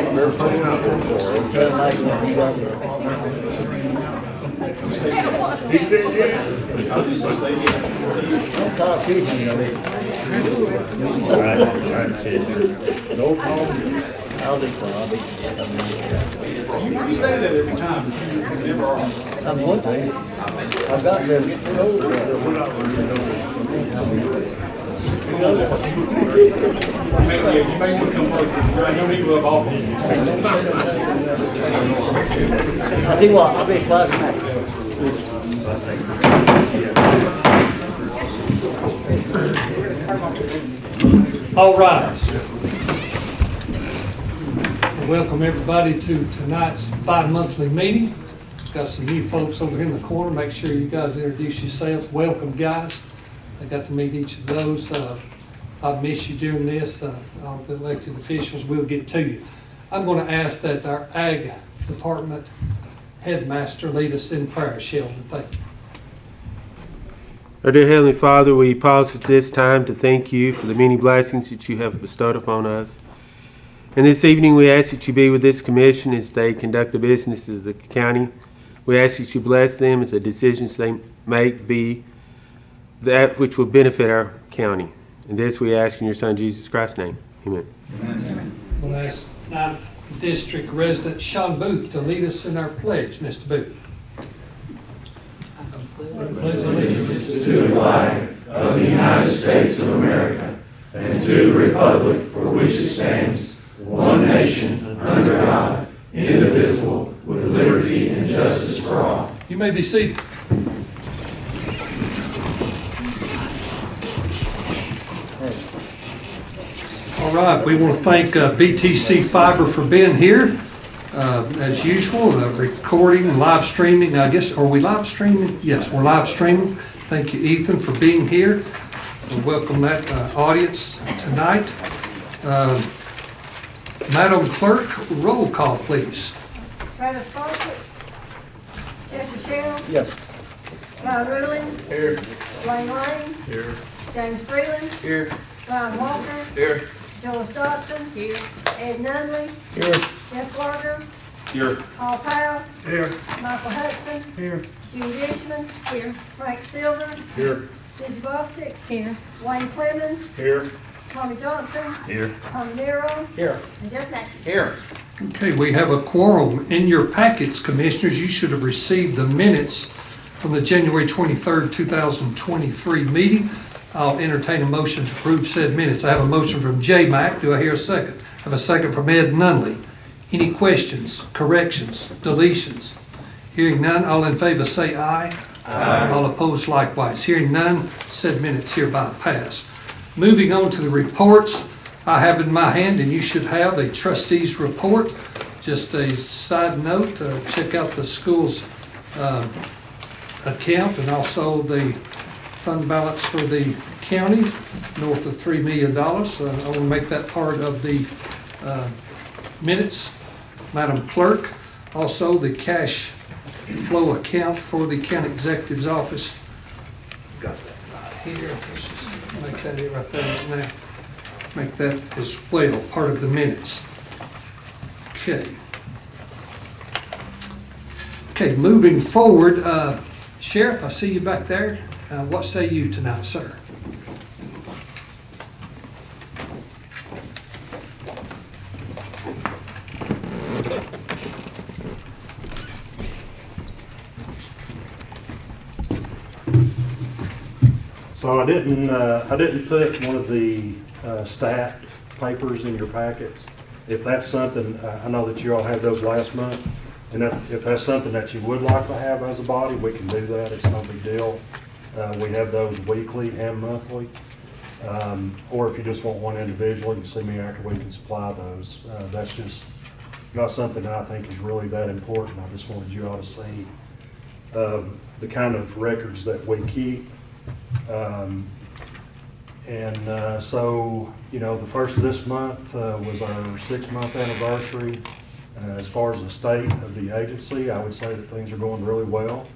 No problem. I'll be You say that every time, but you never are. I'm one thing. I've got to get to know Maybe you may want to come over. I don't even love all of you. I'll tell you what, I'll be close now. All rise. Welcome everybody to tonight's bi-monthly meeting. Got some new folks over here in the corner. Make sure you guys introduce yourselves. Welcome, guys. I got to meet each of those. I've missed you during this. All the elected officials will get to you. I'm going to ask that our Ag Department Headmaster lead us in prayer. Sheldon, thank you. Our dear Heavenly Father, we pause at this time to thank you for the many blessings that you have bestowed upon us. And this evening we ask that you be with this commission as they conduct the business of the county. We ask that you bless them as the decisions they make be that which will benefit our county. And this we ask in your Son Jesus Christ's name. Amen. Amen. We'll ask 9th District resident Sean Booth to lead us in our pledge. Mr. Booth. Pledge allegiance to the flag of the United States of America and to the republic for which it stands, one nation, under God, indivisible, with liberty and justice for all. You may be seated. All right, we want to thank BTC Fiber for being here. As usual, recording, live streaming, I guess. Are we live streaming? Yes, we're live streaming. Thank you, Ethan, for being here. We welcome that audience tonight. Madam Clerk, roll call, please. Travis Fawcett. Jeff Michelle. Yes. Guy Rulin. Here. Wayne Lane. Here. James Freeland. Here. Ryan Walker. Here. Joel Dodson. Here. Ed Nunley. Here. Jeff Larger. Here. Paul Powell. Here. Michael Hudson. Here. Jude Ishman. Here. Frank Silver. Here. Susie Bostick. Here. Wayne Clemens. Here. Tommy Johnson. Here. Tommy Nero. Here. And Jeff Mackey. Here. Okay, we have a quorum. In your packets, Commissioners, you should have received the minutes from the January 23rd, 2023 meeting. I'll entertain a motion to approve said minutes. I have a motion from J. Mack. Do I hear a second? I have a second from Ed Nunley. Any questions, corrections, deletions? Hearing none, all in favor say aye. Aye. All opposed likewise. Hearing none, said minutes hereby pass. Moving on to the reports, I have in my hand, and you should have, a trustee's report. Just a side note, check out the school's account and also the fund balance for the county, north of $3 million. I want to make that part of the minutes. Madam Clerk, also the cash flow account for the county executive's office. Got that right here. Let's just make that it right there now. Make that as well part of the minutes. Okay. Okay, moving forward, Sheriff, I see you back there. What say you tonight, sir? So I didn't put one of the stat papers in your packets. If that's something, I know that you all had those last month, and if that's something that you would like to have as a body, we can do that. It's no big deal. We have those weekly and monthly. Or if you just want one individual, you can see me after, we can supply those. That's just not something that I think is really that important. I just wanted you all to see the kind of records that we keep. So, you know, the first of this month was our 6-month anniversary. As far as the state of the agency, I would say that things are going really well.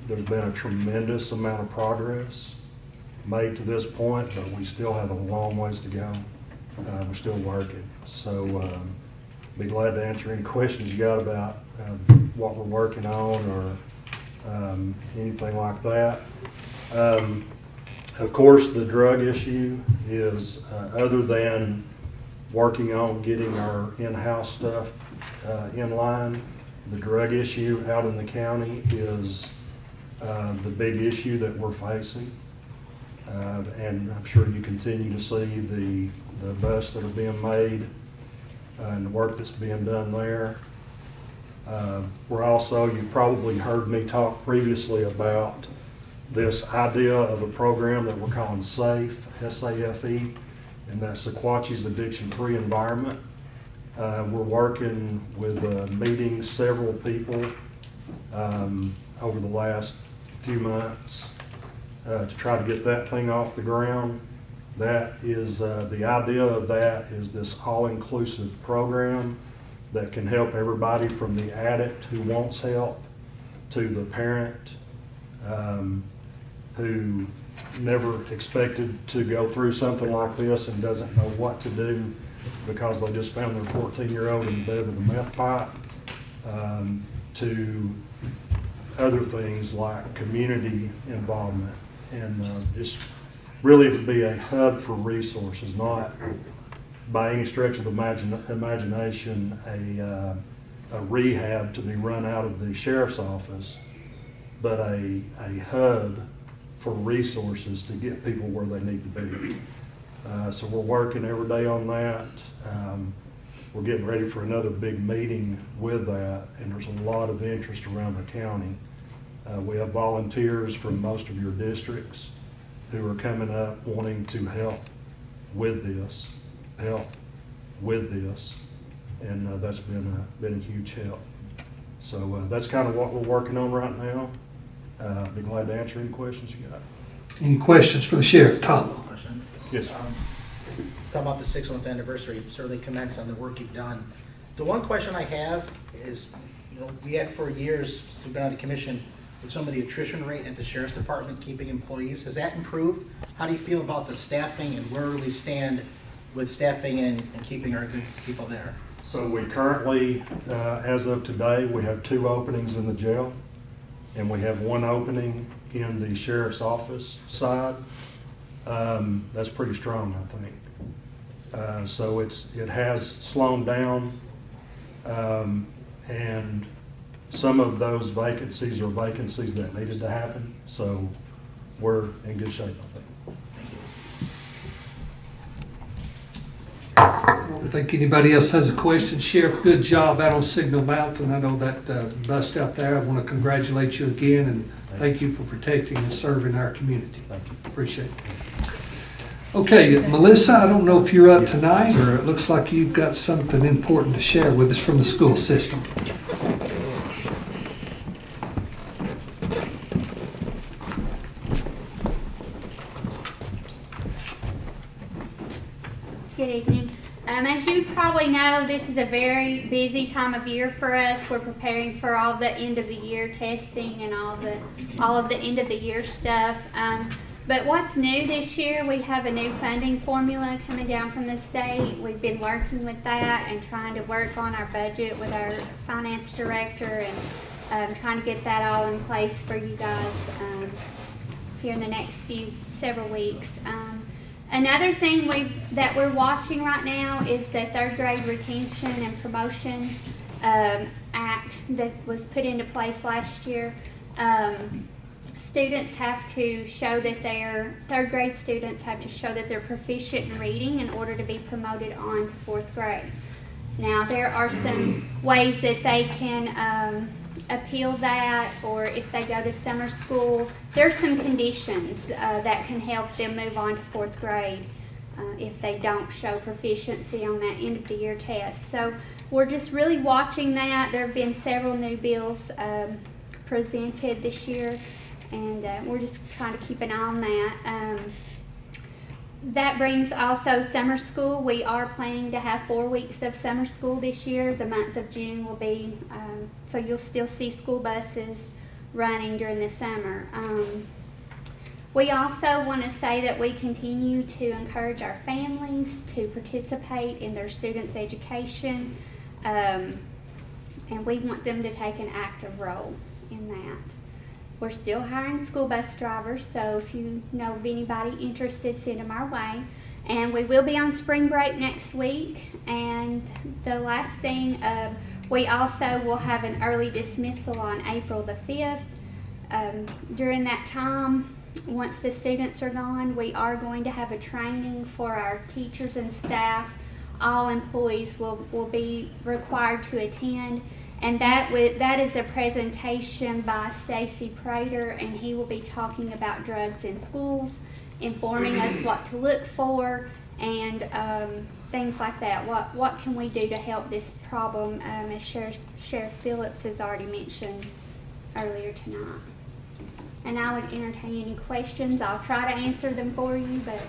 There's been a tremendous amount of progress made to this point, but we still have a long ways to go. We're still working. So be glad to answer any questions you got about what we're working on or anything like that. Of course, the drug issue is, other than working on getting our in-house stuff in line, the drug issue out in the county is the big issue that we're facing. And I'm sure you continue to see the busts that are being made and the work that's being done there. We're also, you've probably heard me talk previously about this idea of a program that we're calling SAFE, S-A-F-E, and that's Sequatchie's Addiction-Free Environment. We're working with meeting several people over the last few months to try to get that thing off the ground. That is, the idea of that is this all-inclusive program that can help everybody from the addict who wants help to the parent who never expected to go through something like this and doesn't know what to do because they just found their 14-year-old in bed with a meth pipe, to other things like community involvement, and just really to be a hub for resources, not by any stretch of imagination a rehab to be run out of the sheriff's office, but a hub for resources to get people where they need to be. So we're working every day on that. We're getting ready for another big meeting with that, and there's a lot of interest around the county. We have volunteers from most of your districts who are coming up wanting to help with this, and that's been a huge help. So that's kind of what we're working on right now. Be glad to answer any questions you got. Any questions for the sheriff? Tom? Question. Yes. Talking about the 6th anniversary, certainly commends on the work you've done. The one question I have is, we had for years, since we've been on the commission, with some of the attrition rate at the sheriff's department, keeping employees. Has that improved? How do you feel about the staffing and where we stand with staffing and keeping our good people there? So we currently, as of today, we have 2 openings in the jail, and we have 1 opening in the sheriff's office side. That's pretty strong, I think. So it has slowed down, and some of those vacancies are vacancies that needed to happen. So we're in good shape, I think. Thank you. I think anybody else has a question. Sheriff, good job out on Signal Mountain. I know that bust out there. I want to congratulate you again and thank you for protecting and serving our community. Thank you. Appreciate it. Okay, Melissa, I don't know if you're up tonight, or it looks like you've got something important to share with us from the school system. Good evening. As you probably know, this is a very busy time of year for us. We're preparing for all the end of the year testing and all of the end of the year stuff. But what's new this year, we have a new funding formula coming down from the state. We've been working with that and trying to work on our budget with our finance director and trying to get that all in place for you guys here in the next several weeks. Another thing that we're watching right now is the 3rd grade retention and promotion act that was put into place last year. Students have to show that 3rd grade students have to show that they're proficient in reading in order to be promoted on to 4th grade. Now there are some ways that they can appeal that, or if they go to summer school, there's some conditions that can help them move on to 4th grade if they don't show proficiency on that end of the year test. So we're just really watching that. There have been several new bills presented this year, and we're just trying to keep an eye on that. That brings also summer school. We are planning to have 4 weeks of summer school this year. The month of June will be, so you'll still see school buses running during the summer. We also want to say that we continue to encourage our families to participate in their students' education, and we want them to take an active role in that. We're still hiring school bus drivers, so if you know of anybody interested, send them our way. And we will be on spring break next week. And the last thing, we also will have an early dismissal on April the 5th. During that time, once the students are gone, we are going to have a training for our teachers and staff. All employees will be required to attend. And that is a presentation by Stacy Prater, and he will be talking about drugs in schools, informing us what to look for, and things like that. What can we do to help this problem, as Sheriff Phillips has already mentioned earlier tonight. And I would entertain any questions. I'll try to answer them for you, but...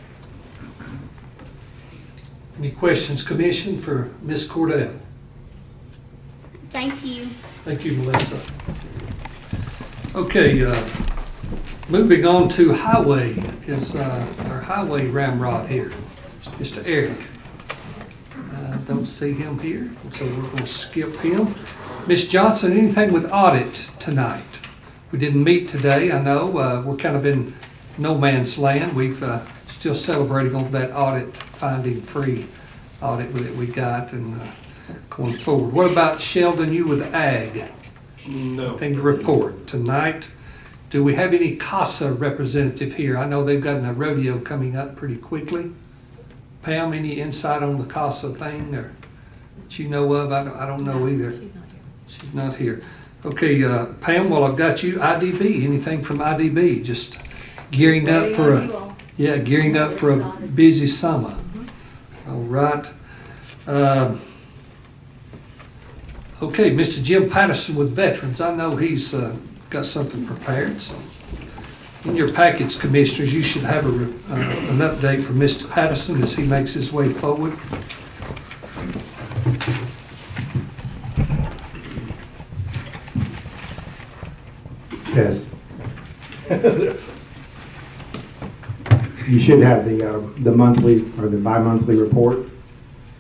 Any questions, Commission, for Ms. Cordell? Thank you. Thank you, Melissa. Okay, moving on to Highway is our Highway Ramrod here, Mr. Eric. Don't see him here, so we're going to skip him. Ms. Johnson, anything with audit tonight? We didn't meet today. I know we're kind of in no man's land. We've still celebrating over that audit, finding free audit that we got, and going forward. What about Sheldon, you with Ag? No. Thing to report tonight. Do we have any CASA representative here? I know they've got a rodeo coming up pretty quickly. Pam, any insight on the CASA thing or that you know of? I don't know either. She's not here. Okay, Pam, well, I've got you. IDB, anything from IDB? Just gearing up for a busy summer. All right. Okay, Mr. Jim Patterson with Veterans. I know he's got something prepared. So in your packets, Commissioners, you should have an update from Mr. Patterson as he makes his way forward. Yes. You should have the monthly or the bi-monthly report.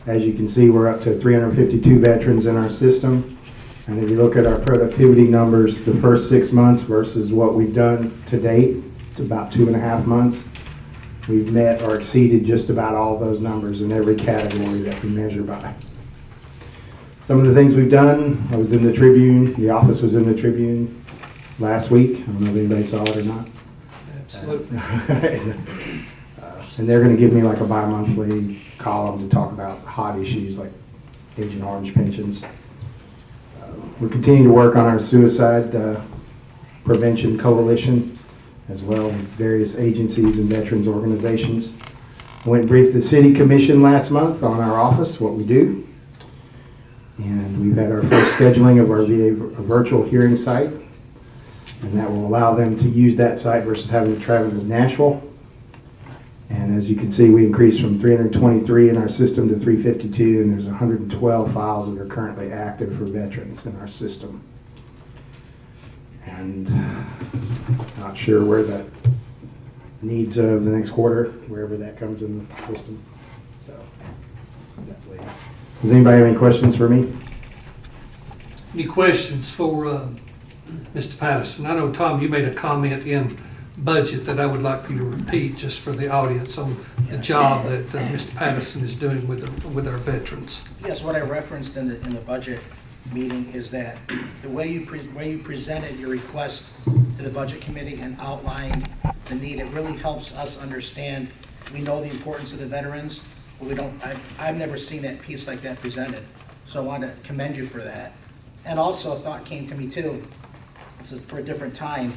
As you can see, we're up to 352 veterans in our system. And if you look at our productivity numbers, the first 6 months versus what we've done to date, to about 2.5 months, we've met or exceeded just about all those numbers in every category that we measure by. Some of the things we've done, I was in the Tribune, the office was in the Tribune last week. I don't know if anybody saw it or not. Absolutely. And they're going to give me like a bi-monthly column to talk about hot issues like Agent Orange pensions. We're continuing to work on our suicide prevention coalition, as well as various agencies and veterans organizations. I went and briefed the City Commission last month on our office, what we do. And we've had our first scheduling of our VA virtual hearing site. And that will allow them to use that site versus having to travel to Nashville. And as you can see, we increased from 323 in our system to 352, and there's 112 files that are currently active for veterans in our system. And not sure where the needs of the next quarter, wherever that comes in the system. So that's later. Does anybody have any questions for me? Any questions for Mr. Patterson? I know, Tom, you made a comment in budget that I would like for you to repeat just for the audience on the job that Mr. Patterson is doing with our veterans. Yes, what I referenced in the budget meeting is that the way you presented your request to the budget committee and outlined the need, it really helps us understand. We know the importance of the veterans, but we don't. I've never seen that piece like that presented, so I want to commend you for that. And also, a thought came to me too. This is for a different time.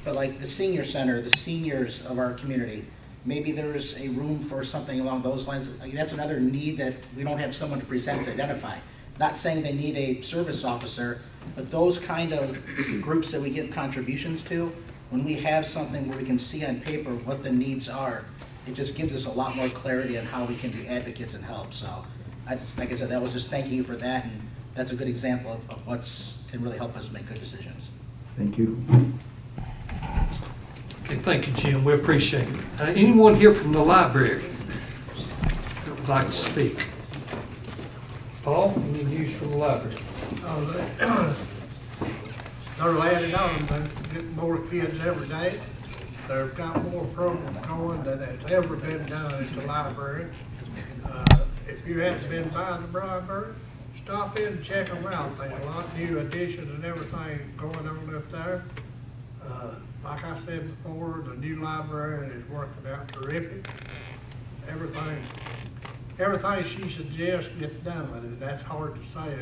But like the senior center, the seniors of our community, maybe there's a room for something along those lines. Like, that's another need that we don't have someone to present to identify. Not saying they need a service officer, but those kind of groups that we give contributions to, when we have something where we can see on paper what the needs are, it just gives us a lot more clarity on how we can be advocates and help. So, like I said, that was just thanking you for that, and that's a good example of what can really help us make good decisions. Thank you. Okay, Thank you, Jim. We appreciate it. Anyone here from the library that would like to speak? Paul, any news from the library? They're adding on, they're getting more kids every day. They've got more programs going than has ever been done at the library. If you haven't been by the library, stop in and check them out. There's a lot of new additions and everything going on up there. Like I said before, the new librarian is working out terrific. Everything she suggests gets done, and that's hard to say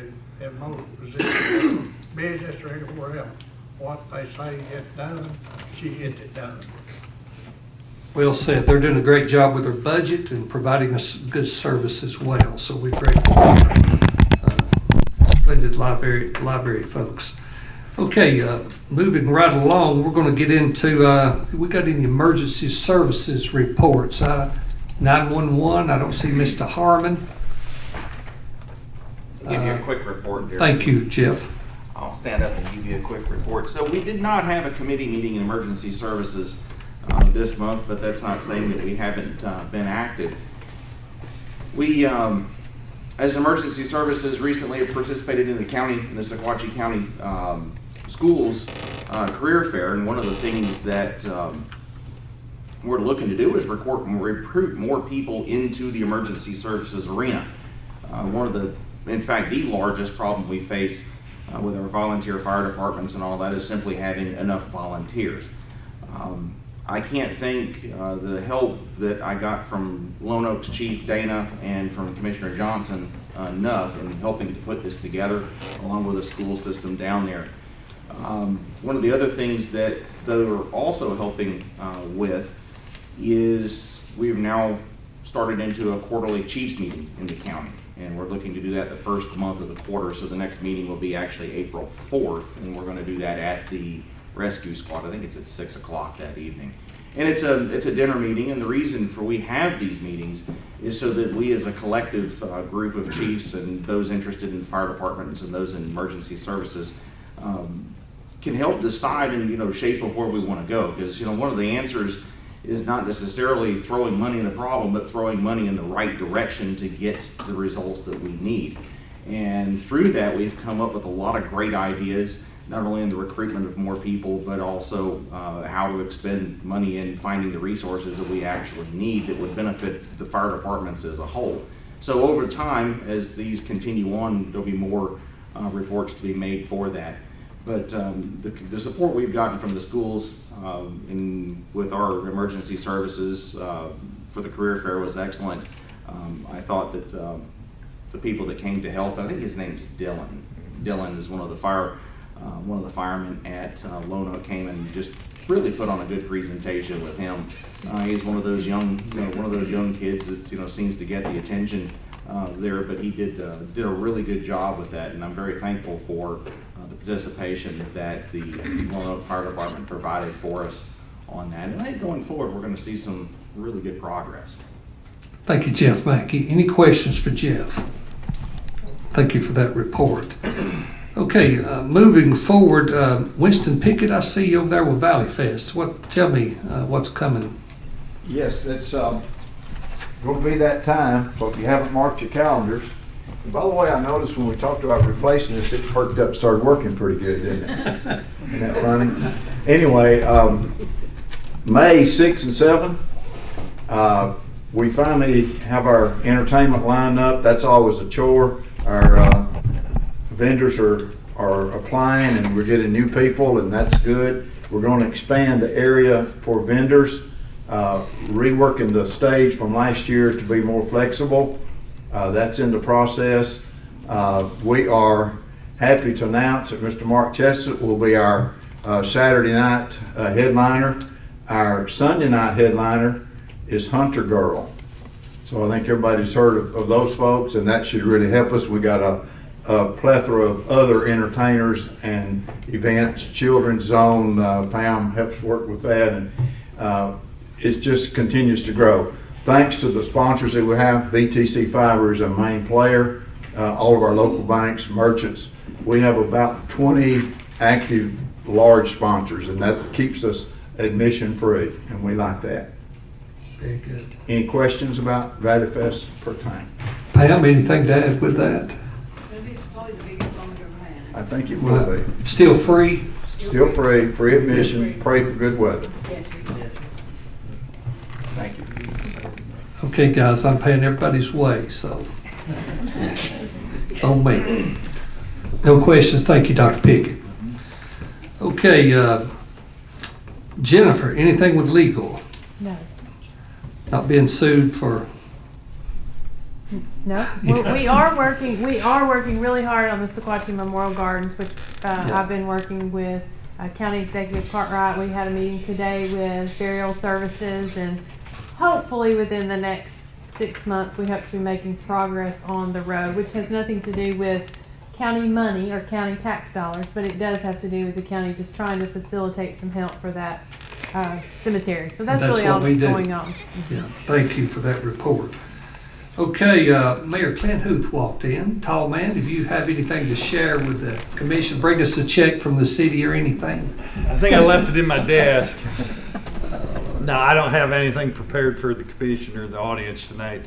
in most positions, business or anywhere else. What they say gets done, she gets it done. Well said. They're doing a great job with their budget and providing us good service as well. So we're grateful for splendid library folks. Okay, moving right along, we're going to get into, we got any emergency services reports? 911, I don't see Mr. Harmon. I'll give you a quick report here. Thank you, Jeff. I'll stand up and give you a quick report. So we did not have a committee meeting in emergency services this month, but that's not saying that we haven't been active. We, as emergency services, recently have participated in the Sequatchie County schools career fair, and one of the things that we're looking to do is recruit more people into the emergency services arena. One of the, in fact, the largest problem we face with our volunteer fire departments and all that is simply having enough volunteers. I can't thank the help that I got from Lone Oak's Chief Dana and from Commissioner Johnson enough in helping to put this together, along with the school system down there. One of the other things that they're also helping with is we've now started into a quarterly chiefs meeting in the county, and we're looking to do that the first month of the quarter. So the next meeting will be actually April 4th, and we're going to do that at the rescue squad. I think it's at 6 o'clock that evening. And it's a dinner meeting, and the reason for we have these meetings is so that we as a collective group of chiefs and those interested in fire departments and those in emergency services can help decide and shape of where we want to go. Because one of the answers is not necessarily throwing money in the problem, but throwing money in the right direction to get the results that we need. And through that, we've come up with a lot of great ideas, not only in the recruitment of more people, but also how to expend money in finding the resources that we actually need that would benefit the fire departments as a whole. So over time, as these continue on, there'll be more reports to be made for that. But the support we've gotten from the schools with our emergency services for the career fair was excellent. I thought that the people that came to help, I think his name's Dylan. Dylan is one of the firemen at Lone Oak, came and just really put on a good presentation with him. He's one of those young, kids that seems to get the attention there, but he did a really good job with that, and I'm very thankful for the participation that the Lone Oak Fire Department provided for us on that. And I think going forward, we're going to see some really good progress. Thank you, Jeff Mackey. Any questions for Jeff? Thank you for that report. Okay, moving forward, Winston Pickett, I see you over there with Valley Fest. Tell me what's coming. Yes, it's going to be that time, so if you haven't marked your calendars. And by the way, I noticed when we talked about replacing this, it perked up, started working pretty good, didn't it? Isn't that funny? Anyway, May 6 and 7, we finally have our entertainment lined up. That's always a chore. Our vendors are applying, and we're getting new people, and that's good. We're going to expand the area for vendors, reworking the stage from last year to be more flexible. That's in the process. We are happy to announce that Mr. Mark Chestnut will be our Saturday night headliner. Our Sunday night headliner is Hunter Girl. So I think everybody's heard of those folks, and that should really help us. We got a plethora of other entertainers and events. Children's Zone, Pam helps work with that, and it just continues to grow. Thanks to the sponsors that we have, BTC Fiber is a main player, all of our local banks, merchants. We have about 20 active large sponsors, and that keeps us admission free, and we like that. Very good. Any questions about Valley Fest per time? Pam, anything to add with that? It's probably the biggest one we've ever had. I think it will be. Still free? Still free, free admission, pray for good weather. Yes. Thank you. Okay, guys, I'm paying everybody's way, so. On me. No questions. Thank you, Dr. Pickett. Okay, Jennifer, anything with legal? No. Not being sued for, No, we are working really hard on the Sequatchie Memorial Gardens, which I've been working with County Executive Cartwright. We had a meeting today with Burial Services, and hopefully within the next 6 months we hope to be making progress on the road, which has nothing to do with county money or county tax dollars, but it does have to do with the county just trying to facilitate some help for that cemetery. So that's really all that's going on. Yeah, thank you for that report. Okay, Mayor Clint Huth walked in. Tall man, if you have anything to share with the commission, bring us a check from the city or anything. I think I left it in my desk. No, I don't have anything prepared for the commission or the audience tonight,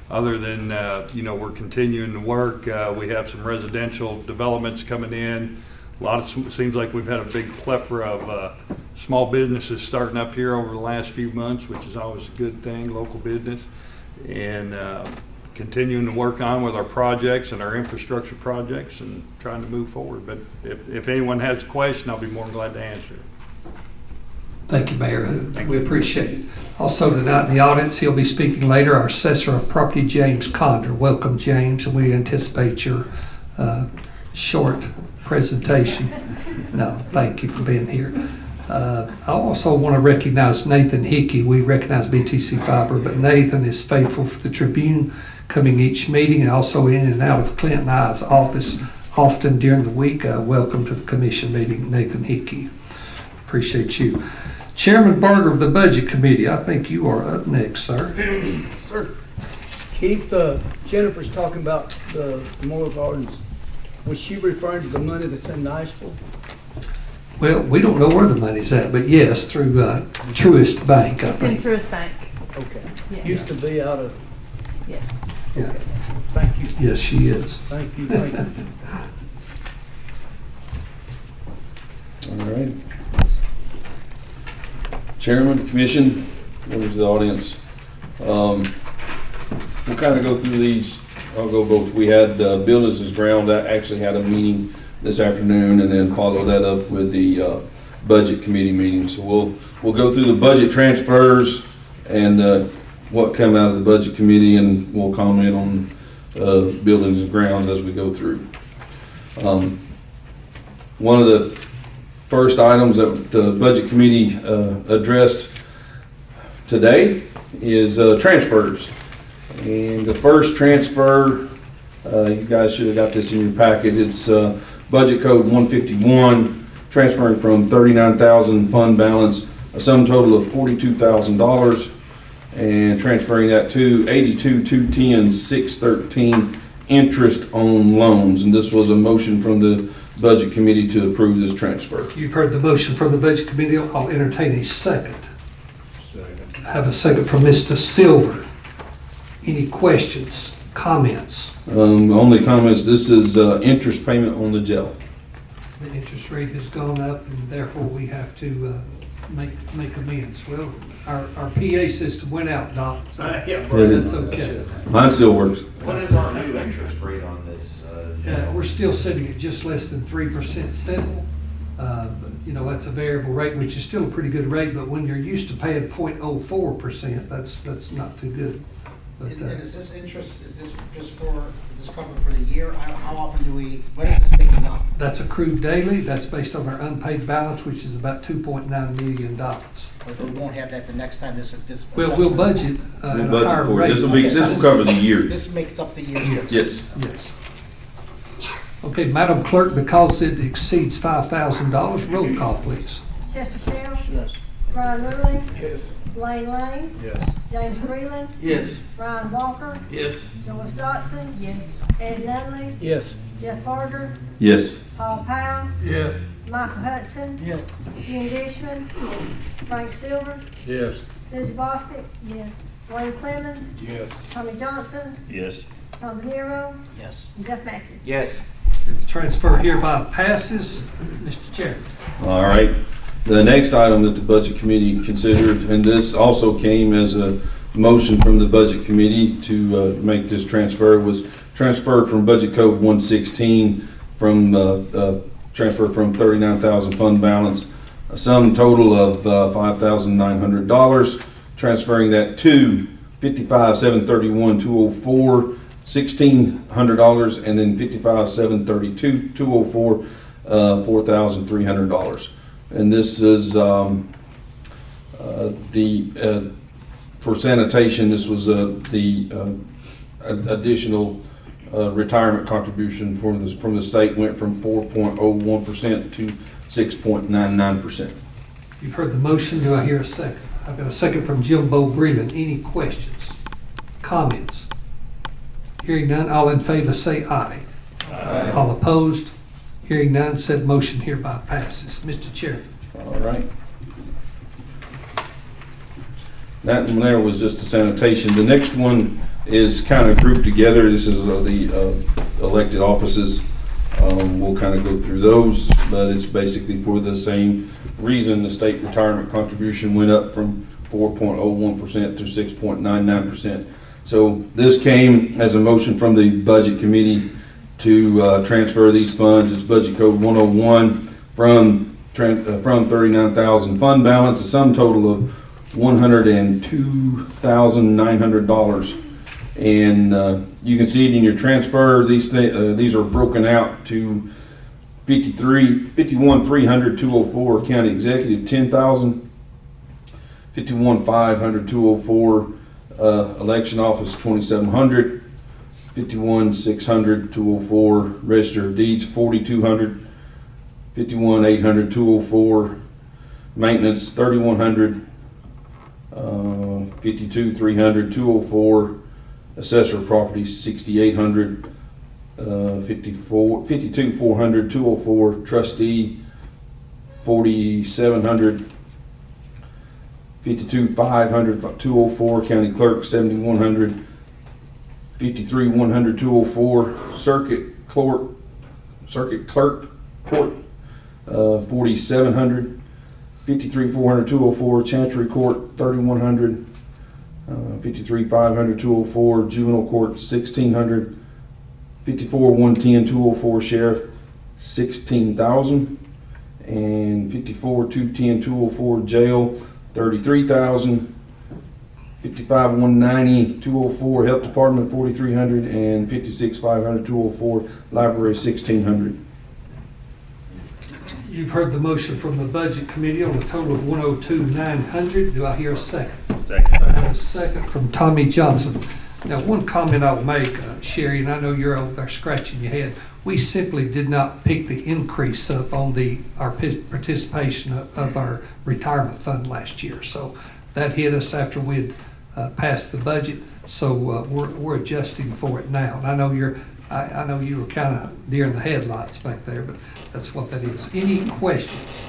other than, we're continuing to work. We have some residential developments coming in. Seems like we've had a big plethora of small businesses starting up here over the last few months, which is always a good thing, local business. And continuing to work on with our projects and our infrastructure projects and trying to move forward. But if anyone has a question, I'll be more than glad to answer it. Thank you, Mayor Huth. We appreciate it. Also tonight in the audience, he'll be speaking later, our Assessor of Property, James Condor. Welcome, James, and we anticipate your short presentation. No, thank you for being here. I also want to recognize Nathan Hickey. We recognize BTC Fiber, but Nathan is faithful for the Tribune, coming each meeting, and also in and out of Clint and I's office often during the week. Welcome to the commission meeting, Nathan Hickey. Appreciate you. Chairman Barger of the Budget Committee, I think you are up next, sir. Sir, Keith, Jennifer's talking about the Memorial Gardens. Was she referring to the money that's in Niceville? Well, we don't know where the money's at, but yes, through Truist Bank, I It's in think. Truist Bank. Okay. Yeah. Used to be out of, Yeah. Yeah. thank you. Yes, she is. Thank you, thank you. All right. Chairman, Commission, members of the audience. We'll kind of go through these. I'll go both. We had Buildings and Grounds. I actually had a meeting this afternoon and then follow that up with the Budget Committee meeting. So we'll go through the budget transfers and what come out of the Budget Committee, and we'll comment on Buildings and Grounds as we go through. One of the first items that the Budget Committee addressed today is transfers. And the first transfer, you guys should have got this in your packet. It's Budget Code 151, transferring from $39,000 fund balance, a sum total of $42,000, and transferring that to $82,210,613 interest on loans. And this was a motion from the Budget Committee to approve this transfer. You've heard the motion from the Budget Committee. I'll entertain a second. I have a second from Mr. Silver. Any questions, comments? Only comments, this is interest payment on the jail. The interest rate has gone up, and therefore we have to make amends. Well, our PA system went out, Doc, so that's okay. Mine still works. What is our new interest rate on this? We're still sitting at just less than 3% simple. That's a variable rate, which is still a pretty good rate, but when you're used to paying 0.04%, that's not too good. But, And is this interest, is this covered for the year? How often when is this picking up? that's accrued daily. That's based on our unpaid balance, which is about $2.9 million. Or we won't have that the next time this. Well, we'll budget at a higher for it. rate. This will cover the year. This makes up the year. Yes. Yes. Okay, Madam Clerk, because it exceeds $5,000, roll call, please. Chester Shell. Yes. Ron Ruling. Yes. Lane Lane. Yes. James Freeland. Yes. Ryan Walker. Yes. Joyce Dotson. Yes. Ed Nunley. Yes. Jeff Barger. Yes. Paul Powell. Yes. Michael Hudson, Yes. June Dishman, Frank Silver, Yes. Susie Bostic, Yes. Wayne Clemens, Yes. Tommy Johnson, Yes. Tom Nero, Yes. and Jeff Mackey. Yes. The transfer hereby passes. Mr. Chairman. All right. The next item that the Budget Committee considered, and this also came as a motion from the Budget Committee to make this transfer, was transferred from Budget Code 116 from transfer from 39,000 fund balance, a sum total of $5,900, transferring that to 55,731,204, $1,600, and then 55,732,204, $4,300. And this is for sanitation. This was the additional retirement contribution from the state went from 4.01% to 6.99%. You've heard the motion. Do I hear a second? I've got a second from Jimbo Breland. Any questions? Comments? Hearing none, all in favor say aye. Aye. All opposed? Hearing none, said motion hereby passes. Mr. Chairman. All right. That one there was just the sanitation. The next one is kind of grouped together. This is the elected offices. We'll kind of go through those, but it's basically for the same reason. The state retirement contribution went up from 4.01% to 6.99%. So this came as a motion from the Budget Committee to transfer these funds. It's Budget Code 101 from 39,000 fund balance, a sum total of $102,900. And you can see it in your transfer. These are broken out to 51,300,204 county executive, 10,000, 51,500,204 election office, 2,700, 51,600,204 register of deeds, 4,200, 51,800,204 maintenance, 3,100, 52,300,204 assessor properties, 6,800, 52,400,204 trustee, 4,700, 52,500,204 county clerk, 7,100, 53,100,204 circuit clerk court, 4,700, 53,400,204 chancery court, 3,100, 53,500,204 juvenile court, 1,600, 54,110,204 sheriff, 16,000, and 54,210,204 jail, 33,000, 55,190,204 health department, 4,300, and 56,500,204 library, 1,600. You've heard the motion from the Budget Committee on a total of $102,900. Do I hear a second? Second. I have a second from Tommy Johnson. Now, one comment I'll make, Sherry, and I know you're over there scratching your head. We simply did not pick the increase up on our participation of our retirement fund last year. So that hit us after we'd passed the budget. So we're adjusting for it now. And I know I know you were kind of deer in the headlights back there, but that's what that is. Any questions?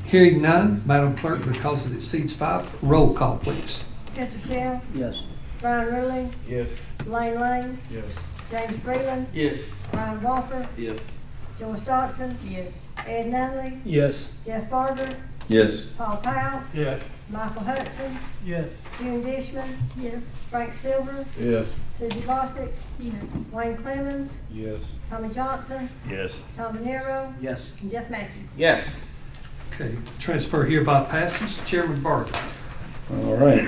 Hearing none, Madam Clerk, because it exceeds 5, roll call, please. Chester Shell, Yes. Brian Ruling, Yes. Lane Lane, Yes. James Breland, Yes. Brian Walker, Yes. Joyce Dotson, Yes. Ed Nunley, Yes. Jeff Barber, Yes. Paul Powell, Yes. Michael Hudson, Yes. June Dishman, Yes. Frank Silver, Yes. Susie Bostic, Yes. Wayne Clemens, Yes. Tommy Johnson, Yes. Tom Nero, Yes. and Jeff Mackey. Yes. Okay, transfer hereby passes. Chairman Barger. All right.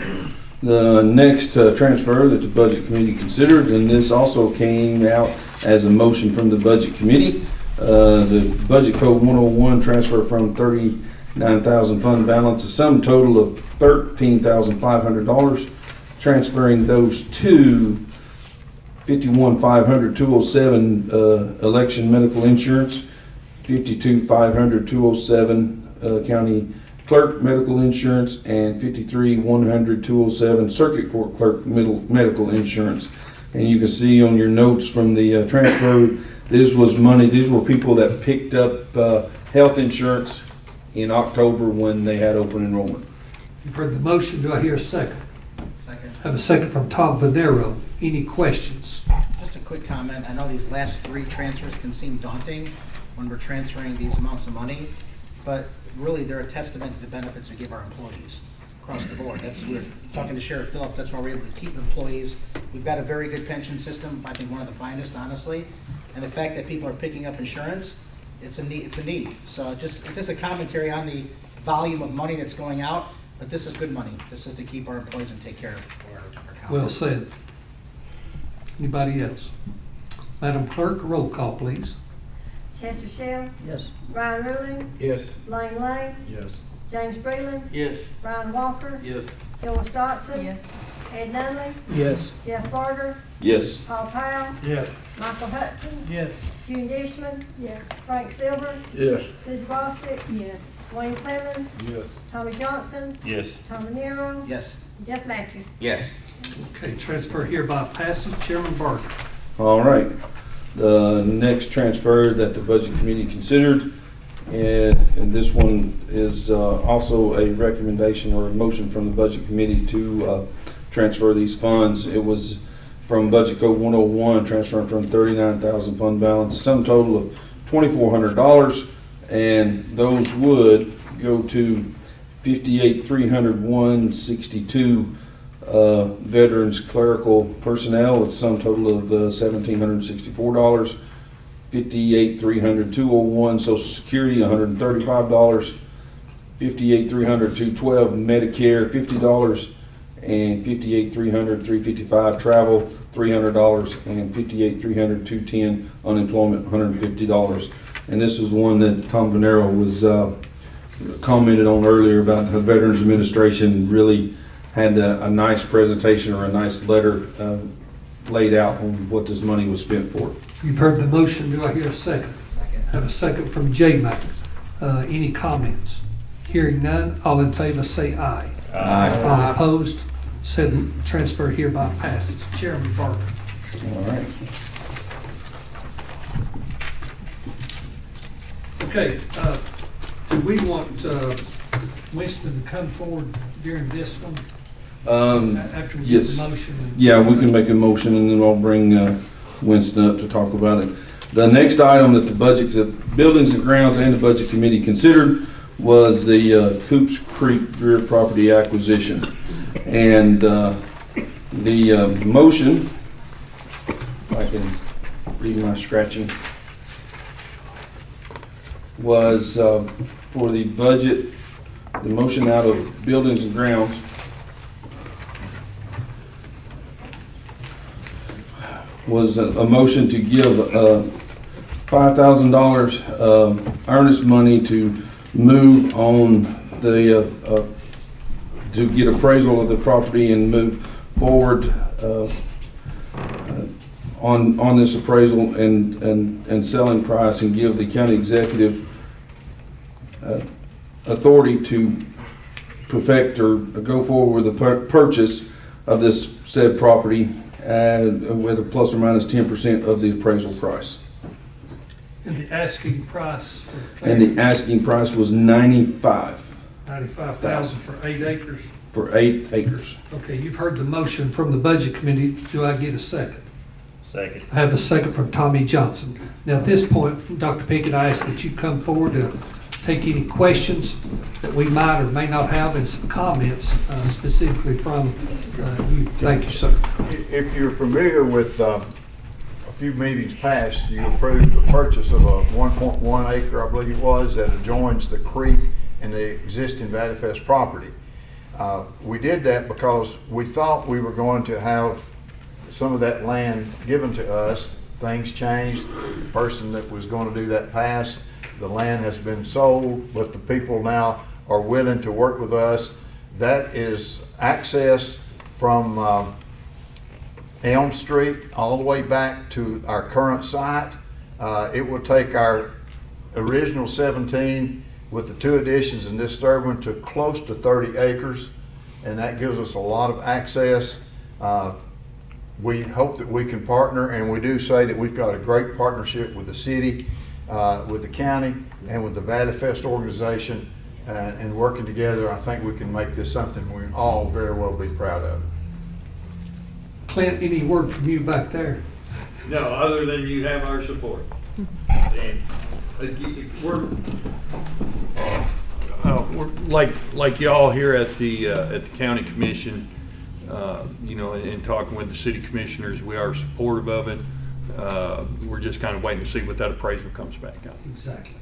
The next transfer that the Budget Committee considered, and this also came out as a motion from the Budget Committee, the Budget Code 101 transfer from 39,000 fund balance, a sum total of $13,500, transferring those to 51,500,207 election medical insurance, 52,500,207 county clerk medical insurance, and 53,100,207 circuit court clerk medical insurance. And you can see on your notes from the transfer, this was money. These were people that picked up health insurance in October when they had open enrollment. You've heard the motion. Do I hear a second? Second. Have a second from Tom Venero. Any questions? Just a quick comment. I know these last 3 transfers can seem daunting when we're transferring these amounts of money, but really they're a testament to the benefits we give our employees across the board. We're talking to Sheriff Phillips, that's why we're able to keep employees. We've got a very good pension system, I think one of the finest, honestly. And the fact that people are picking up insurance, it's a need. So just a commentary on the volume of money that's going out, but this is good money. This is to keep our employees and take care of our colleagues. Well said. Anybody else? Madam Clerk, roll call, please. Chester Shell, Yes. Brian Ruling, Yes. Lane Lane, Yes. James Breland, Yes. Brian Walker, Yes. Joel Dotson. Yes. Ed Nunley, Yes. Jeff Barter, Yes. Paul Powell, Yes. Michael Hudson, Yes. June Dishman, Frank Silver, Yes. Susie Bostic, Yes. Wayne Clemmons, Yes. Tommy Johnson, Yes. Tom Nero, Yes. Jeff Matthews. Yes. Okay, transfer hereby passes. Chairman Barker. All right. The next transfer that the Budget Committee considered, and this one is also a recommendation or a motion from the Budget Committee to transfer these funds. It was from Budget Code 101, transferring from 39,000 fund balance, sum total of $2,400, and those would go to 58,301.62 veterans clerical personnel, with some total of $1,764. 58,300 Social Security, $135. 58,300 Medicare, $50, and 58,300 355 travel, $300, and 58,300 unemployment, $150. And this is one that Tom Venero was commented on earlier about the Veterans Administration really had a nice presentation or a nice letter laid out on what this money was spent for. You've heard the motion. Do I hear a second? Second. Have a second from J-Mac. Any comments? Hearing none, all in favor say aye. Aye. All opposed, said transfer hereby passes. Chairman Barker. All right. Okay, do we want Winston to come forward during this one? After we get Yes. the motion? Yeah, we can make a motion and then I'll bring Winston up to talk about it. The next item that the Buildings and Grounds and the Budget Committee considered was the Coops Creek rear property acquisition. And the motion, if I can read my scratching, was for the budget, the motion out of Buildings and Grounds was a motion to give $5,000 earnest money to move on the, to get appraisal of the property and move forward on this appraisal and selling price, and give the county executive authority to perfect or go forward with the purchase of this said property with a plus or minus 10% of the appraisal price. And the asking price? And the asking price was $95,000 for 8 acres? for 8 acres. Okay, you've heard the motion from the Budget Committee. Do I get a second? Second. I have a second from Tommy Johnson. Now, at this point, Dr. Pinkett, I ask that you come forward to take any questions that we might or may not have, and some comments specifically from you. Thank you, sir. If you're familiar with a few meetings past, you approved the purchase of a 1.1 acre, I believe it was, that adjoins the creek and the existing Valley Fest property. We did that because we thought we were going to have some of that land given to us. Things changed. The person that was going to do that passed. The land has been sold, but the people now are willing to work with us. That is access from Elm Street all the way back to our current site. It will take our original 17 with the 2 additions and this third one to close to 30 acres, and that gives us a lot of access. We hope that we can partner, and we do say that we've got a great partnership with the city, with the county and with the Valley Fest organization, and working together, I think we can make this something we all very well be proud of. Clint, any word from you back there? No, other than you have our support. And we're like y'all here at the county commission, you know, in talking with the city commissioners, we are supportive of it. We're just kind of waiting to see what that appraisal comes back on. Exactly.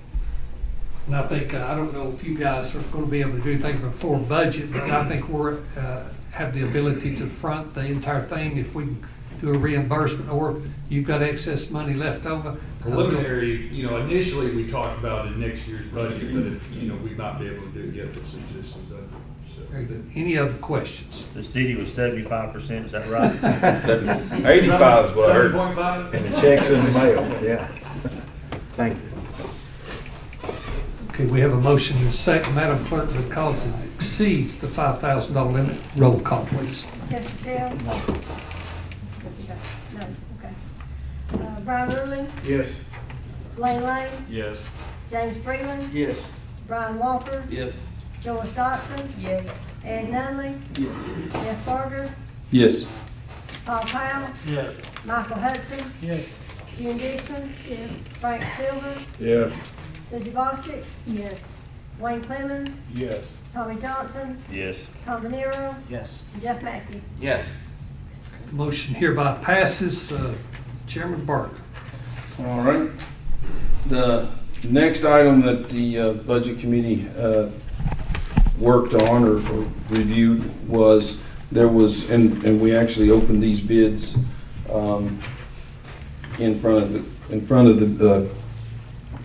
And I think, I don't know if you guys are going to be able to do anything before budget, but I think we're, have the ability to front the entire thing if we can do a reimbursement, or if you've got excess money left over. Preliminary, you know, initially we talked about in next year's budget, but if, you know, we've not been able to do it yet with existing budget. Very good. Any other questions? The city was 75%, is that right? 85 is what I heard. 7.5? And the check's in the mail, yeah. Thank you. Okay, we have a motion and a second. Madam Clerk, because it exceeds the $5,000 limit, roll call, please. Chester Shell? No. No, okay. Brian Ruling? Yes. Lane Lane? Yes. James Freeland? Yes. Brian Walker? Yes. Joyce Dotson? Yes. Ed Nunley? Yes. Jeff Barger? Yes. Paul Powell? Yes. Michael Hudson? Yes. Jim Dishman? Yes. Frank Silver? Yeah. Susie Bostic? Yes. Wayne Clemens? Yes. Tommy Johnson? Yes. Tom Venero? Yes. and Jeff Mackey. Yes. Motion hereby passes. Chairman Barker. All right. The next item that the Budget Committee worked on or reviewed was, there was, and we actually opened these bids in front of the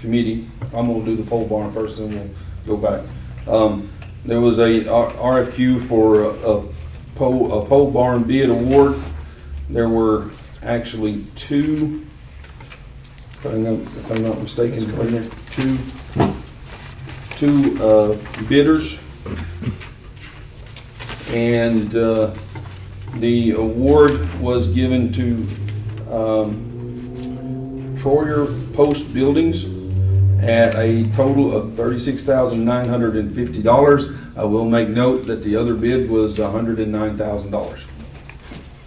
committee. I'm gonna do the pole barn first, then we'll go back. There was a RFQ for a pole barn bid award. There were actually two, if I'm not mistaken, two bidders. And the award was given to Troyer Post Buildings at a total of $36,950. I will make note that the other bid was $109,000.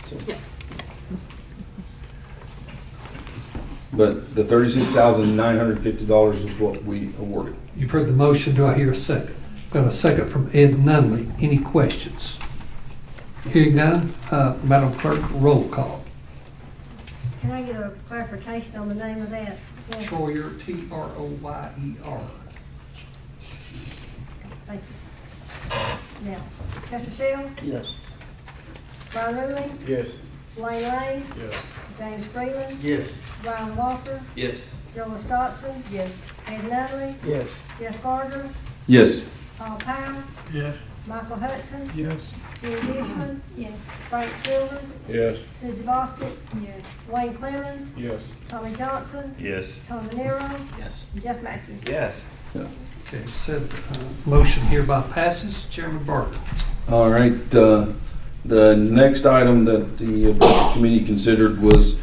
So, but the $36,950 is what we awarded. You've heard the motion. Do I hear a second? Got a second from Ed Nunley. Any questions? Hearing none, Madam Clerk, roll call. Can I get a clarification on the name of that? Troyer, Troyer. Thank you. Now, Chester Shell? Yes. Brian Ruling? Yes. Lane Lane? Yes. James Freeland? Yes. Brian Walker? Yes. Joyce Dotson? Yes. Ed Nunley? Yes. Jeff Barger? Yes. Paul Powell? Yes. Michael Hudson? Yes. Jim Dishman? Yes. Frank Silver? Yes. Susie Bostic? Yes. Wayne Clemens? Yes. Tommy Johnson? Yes. Tom Venero? Yes. and Jeff Mackey. Yes. Okay, said motion hereby passes. Chairman Barker. All right, the next item that the Budget Committee considered was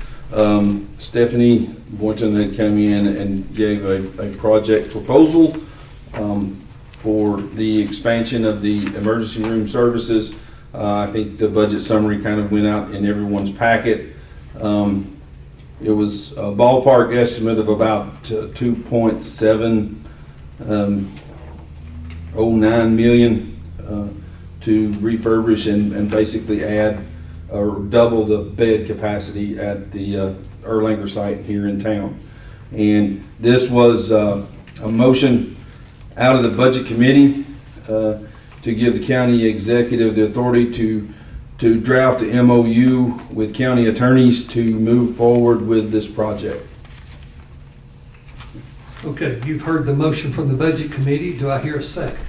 Stephanie Boynton had come in and gave a project proposal for the expansion of the emergency room services. I think the budget summary kind of went out in everyone's packet. It was a ballpark estimate of about 2.709 million to refurbish and basically add or double the bed capacity at the Erlanger site here in town. And this was a motion out of the Budget Committee to give the county executive the authority to draft a MOU with county attorneys to move forward with this project. Okay, you've heard the motion from the Budget Committee. Do I hear a second?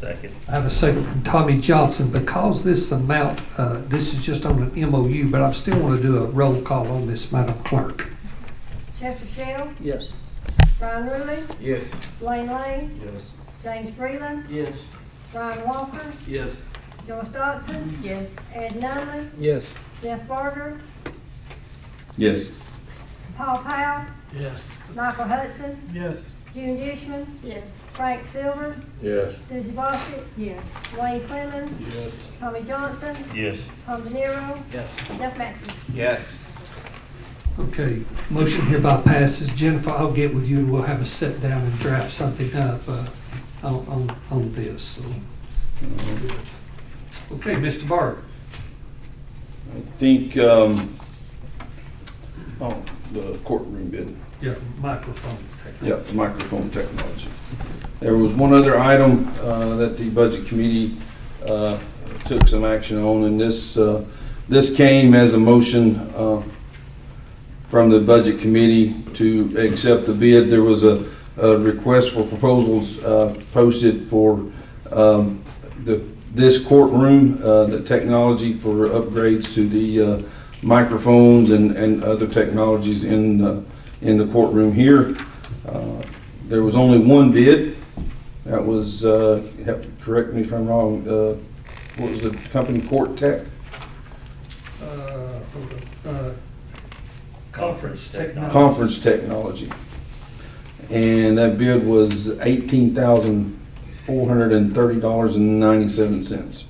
Second. I have a second from Tommy Johnson. Because this amount, this is just on an MOU, but I still want to do a roll call on this, Madam Clerk. Chester Shell? Yes. Brian Ruling? Yes. Lane Lane? Yes. James Freeland? Yes. Brian Walker? Yes. Joyce Dotson? Yes. Ed Nunley? Yes. Jeff Barger? Yes. Paul Powell? Yes. Michael Hudson, Yes. June Dishman, Yes. Frank Silver, Yes. Susie Bostic, Yes. Wayne Clemmons, Yes. Tommy Johnson, Yes. Tom DeNiro, Yes. Jeff Mackey. Yes. Okay, motion hereby passes. Jennifer, I'll get with you and we'll have a sit down and draft something up on this. So. Okay, Mr. Bart. I think, oh, the courtroom bid. Yeah, microphone. Yeah, the microphone technology. There was one other item that the Budget Committee took some action on, and this came as a motion from the Budget Committee to accept the bid. There was a request for proposals posted for this courtroom, the technology for upgrades to the microphones and other technologies in the courtroom here. There was only one bid. That was, correct me if I'm wrong, what was the company, Court Tech? Conference technology. Conference Technology. And that bid was $18,430.97.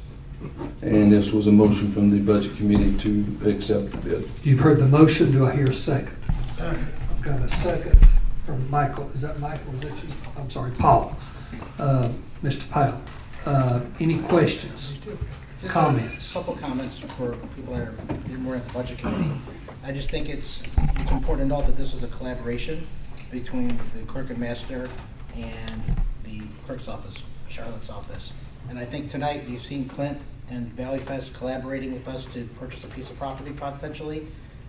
And this was a motion from the Budget Committee to accept the bid. You've heard the motion. Do I hear a second? Second. I've got a second from Michael. Is that Michael? Is that you? I'm sorry, Paul. Mr. Powell. Any questions? Just Comments? A couple comments for people that are more in the budget committee. I just think it's important to note that this was a collaboration between the clerk and master and the clerk's office, Charlotte's office. And I think tonight you've seen Clint and Valley Fest collaborating with us to purchase a piece of property potentially,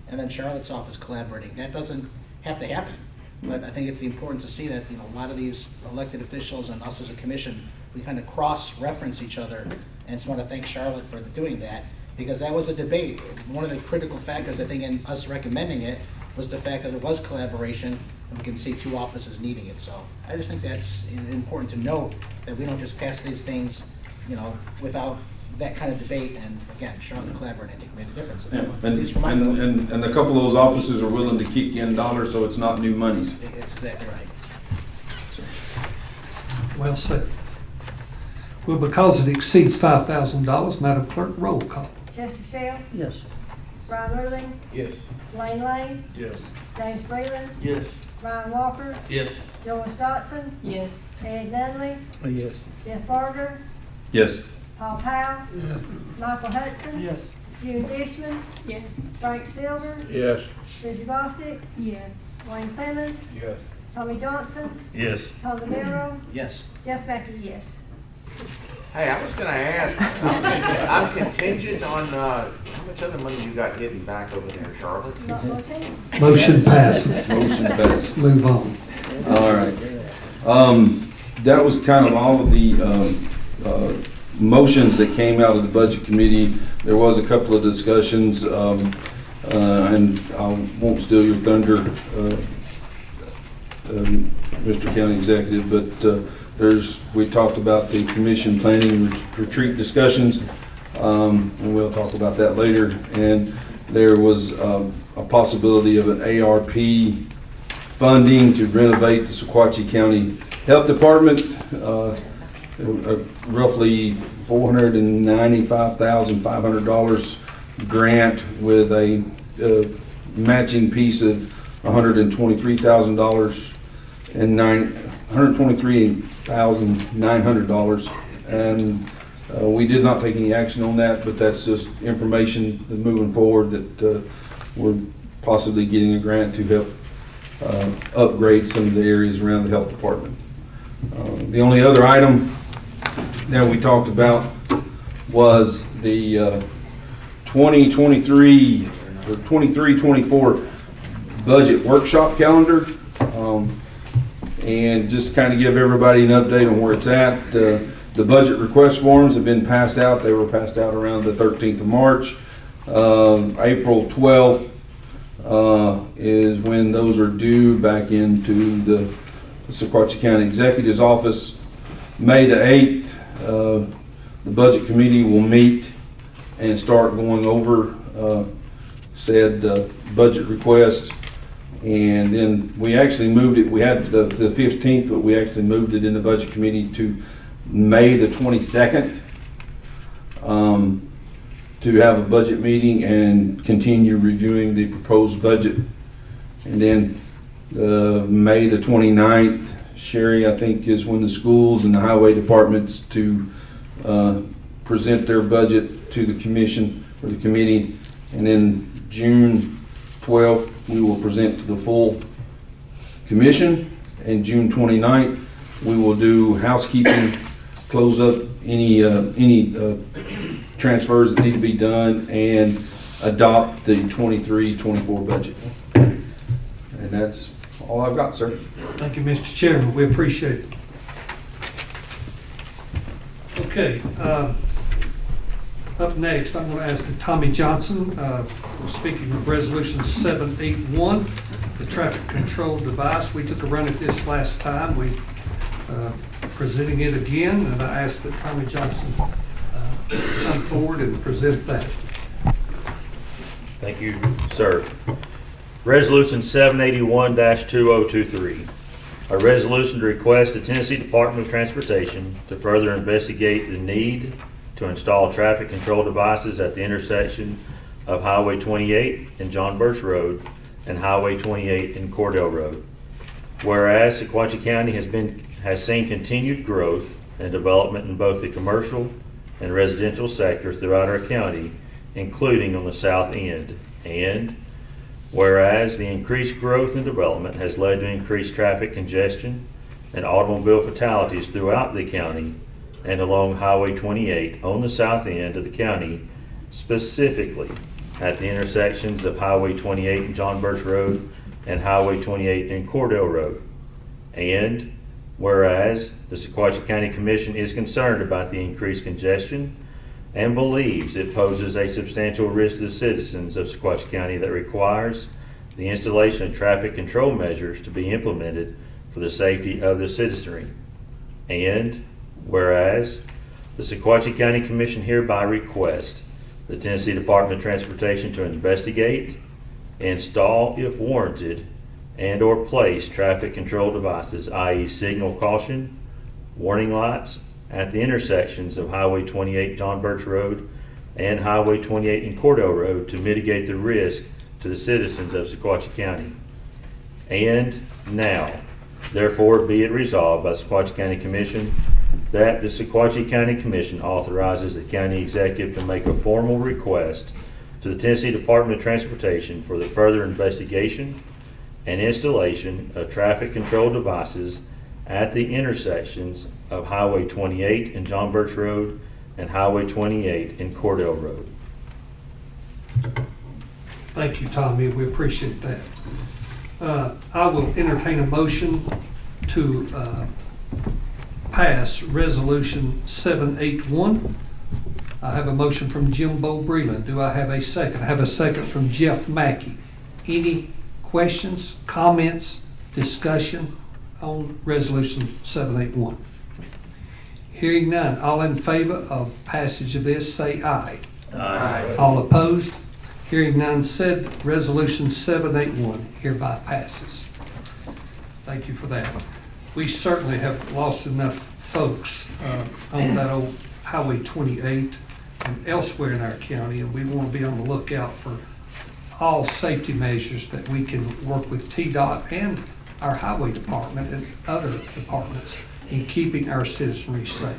and then Charlotte's office collaborating. That doesn't have to happen, but I think it's important to see that, you know, a lot of these elected officials and us as a commission, we kind of cross-reference each other, and just want to thank Charlotte for doing that, because that was a debate. One of the critical factors, I think, in us recommending it was the fact that there was collaboration, and we can see two offices needing it. So I just think that's important to note, that we don't just pass these things, you know, without that kind of debate. And again, Charlotte collaborating, I think, made a difference. Yeah, At least for my vote. and a couple of those offices are willing to kick in dollars, so it's not new monies. It's exactly right. Well said. Well, because it exceeds $5,000, Madam Clerk, roll call. Chester Shell, Yes. Brian Ruling, Yes. Lane Lane, Yes. James Breland, Yes. Ryan Walker, Yes. Joyce Dotson, Yes. Ed Dunley, Yes. Jeff Barger, Yes. Paul Powell, Yes. Michael Hudson, Yes. June Dishman, Yes. Frank Silver, Yes. Susie Bostic, Yes. Wayne Clemmons, Yes. Tommy Johnson, Yes. Tom DeNiro, Yes. Jeff Mackey, yes. Hey, I was gonna ask, I'm contingent on, how much other money you got getting back over there, Charlotte? Not more team. Motion passes. Motion passes. Move on. All right. That was kind of all of the motions that came out of the Budget Committee. There was a couple of discussions, and I won't steal your thunder, Mr. County Executive, but we talked about the commission planning retreat discussions, and we'll talk about that later. And there was a possibility of an ARP funding to renovate the Sequatchie County Health Department, roughly $495,500 grant with a matching piece of $123,000 and $123,900, and we did not take any action on that, but that's just information moving forward that we're possibly getting a grant to help upgrade some of the areas around the health department. The only other item that we talked about was the 2023 or 23-24 budget workshop calendar. And just to kind of give everybody an update on where it's at, the budget request forms have been passed out. They were passed out around the 13th of March. April 12th is when those are due back into the Sequatchie County Executive's office. May the 8th, the Budget Committee will meet and start going over said budget request. And then we actually moved it, we had the 15th, but we actually moved it in the budget committee to May the 22nd, to have a budget meeting and continue reviewing the proposed budget. And then May the 29th, Sherry, I think, is when the schools and the highway departments to present their budget to the commission or the committee. And then June 12th, we will present to the full commission. And June 29th, we will do housekeeping, close up any transfers that need to be done, and adopt the 23-24 budget. And that's all I've got, sir. Thank you, Mr. Chairman. We appreciate it. Okay. Up next, I'm going to ask Tommy Johnson, speaking of Resolution 781, the traffic control device. We took a run at this last time. We're presenting it again, and I ask that Tommy Johnson come forward and present that. Thank you, sir. Resolution 781-2023. A resolution to request the Tennessee Department of Transportation to further investigate the need to install traffic control devices at the intersection of Highway 28 and John Birch Road and Highway 28 and Cordell Road. Whereas Sequatchie County has seen continued growth and development in both the commercial and residential sector throughout our county, including on the south end. And whereas the increased growth and development has led to increased traffic congestion and automobile fatalities throughout the county and along Highway 28 on the south end of the county, specifically at the intersections of Highway 28 and John Birch Road and Highway 28 and Cordell Road. And whereas the Sequatchie County Commission is concerned about the increased congestion and believes it poses a substantial risk to the citizens of Sequatchie County that requires the installation of traffic control measures to be implemented for the safety of the citizenry. And whereas the Sequatchie County Commission hereby requests the Tennessee Department of Transportation to investigate, install if warranted, and or place traffic control devices, i.e. signal caution, warning lights, at the intersections of Highway 28 John Birch Road and Highway 28 and Cordell Road to mitigate the risk to the citizens of Sequatchie County. And now, therefore, be it resolved by the Sequatchie County Commission that the Sequatchie County Commission authorizes the county executive to make a formal request to the Tennessee Department of Transportation for the further investigation and installation of traffic control devices at the intersections of Highway 28 and John Birch Road and Highway 28 and Cordell Road. Thank you, Tommy. We appreciate that. I will entertain a motion to pass Resolution 781. I have a motion from Jim Breland. Do I have a second? I have a second from Jeff Mackey. Any questions, comments, discussion on Resolution 781? Hearing none, all in favor of passage of this, say aye. Aye. All opposed? Hearing none, said Resolution 781 hereby passes. Thank you for that. We certainly have lost enough folks on that old Highway 28 and elsewhere in our county, and we want to be on the lookout for all safety measures that we can work with TDOT and our highway department and other departments in keeping our citizenry safe.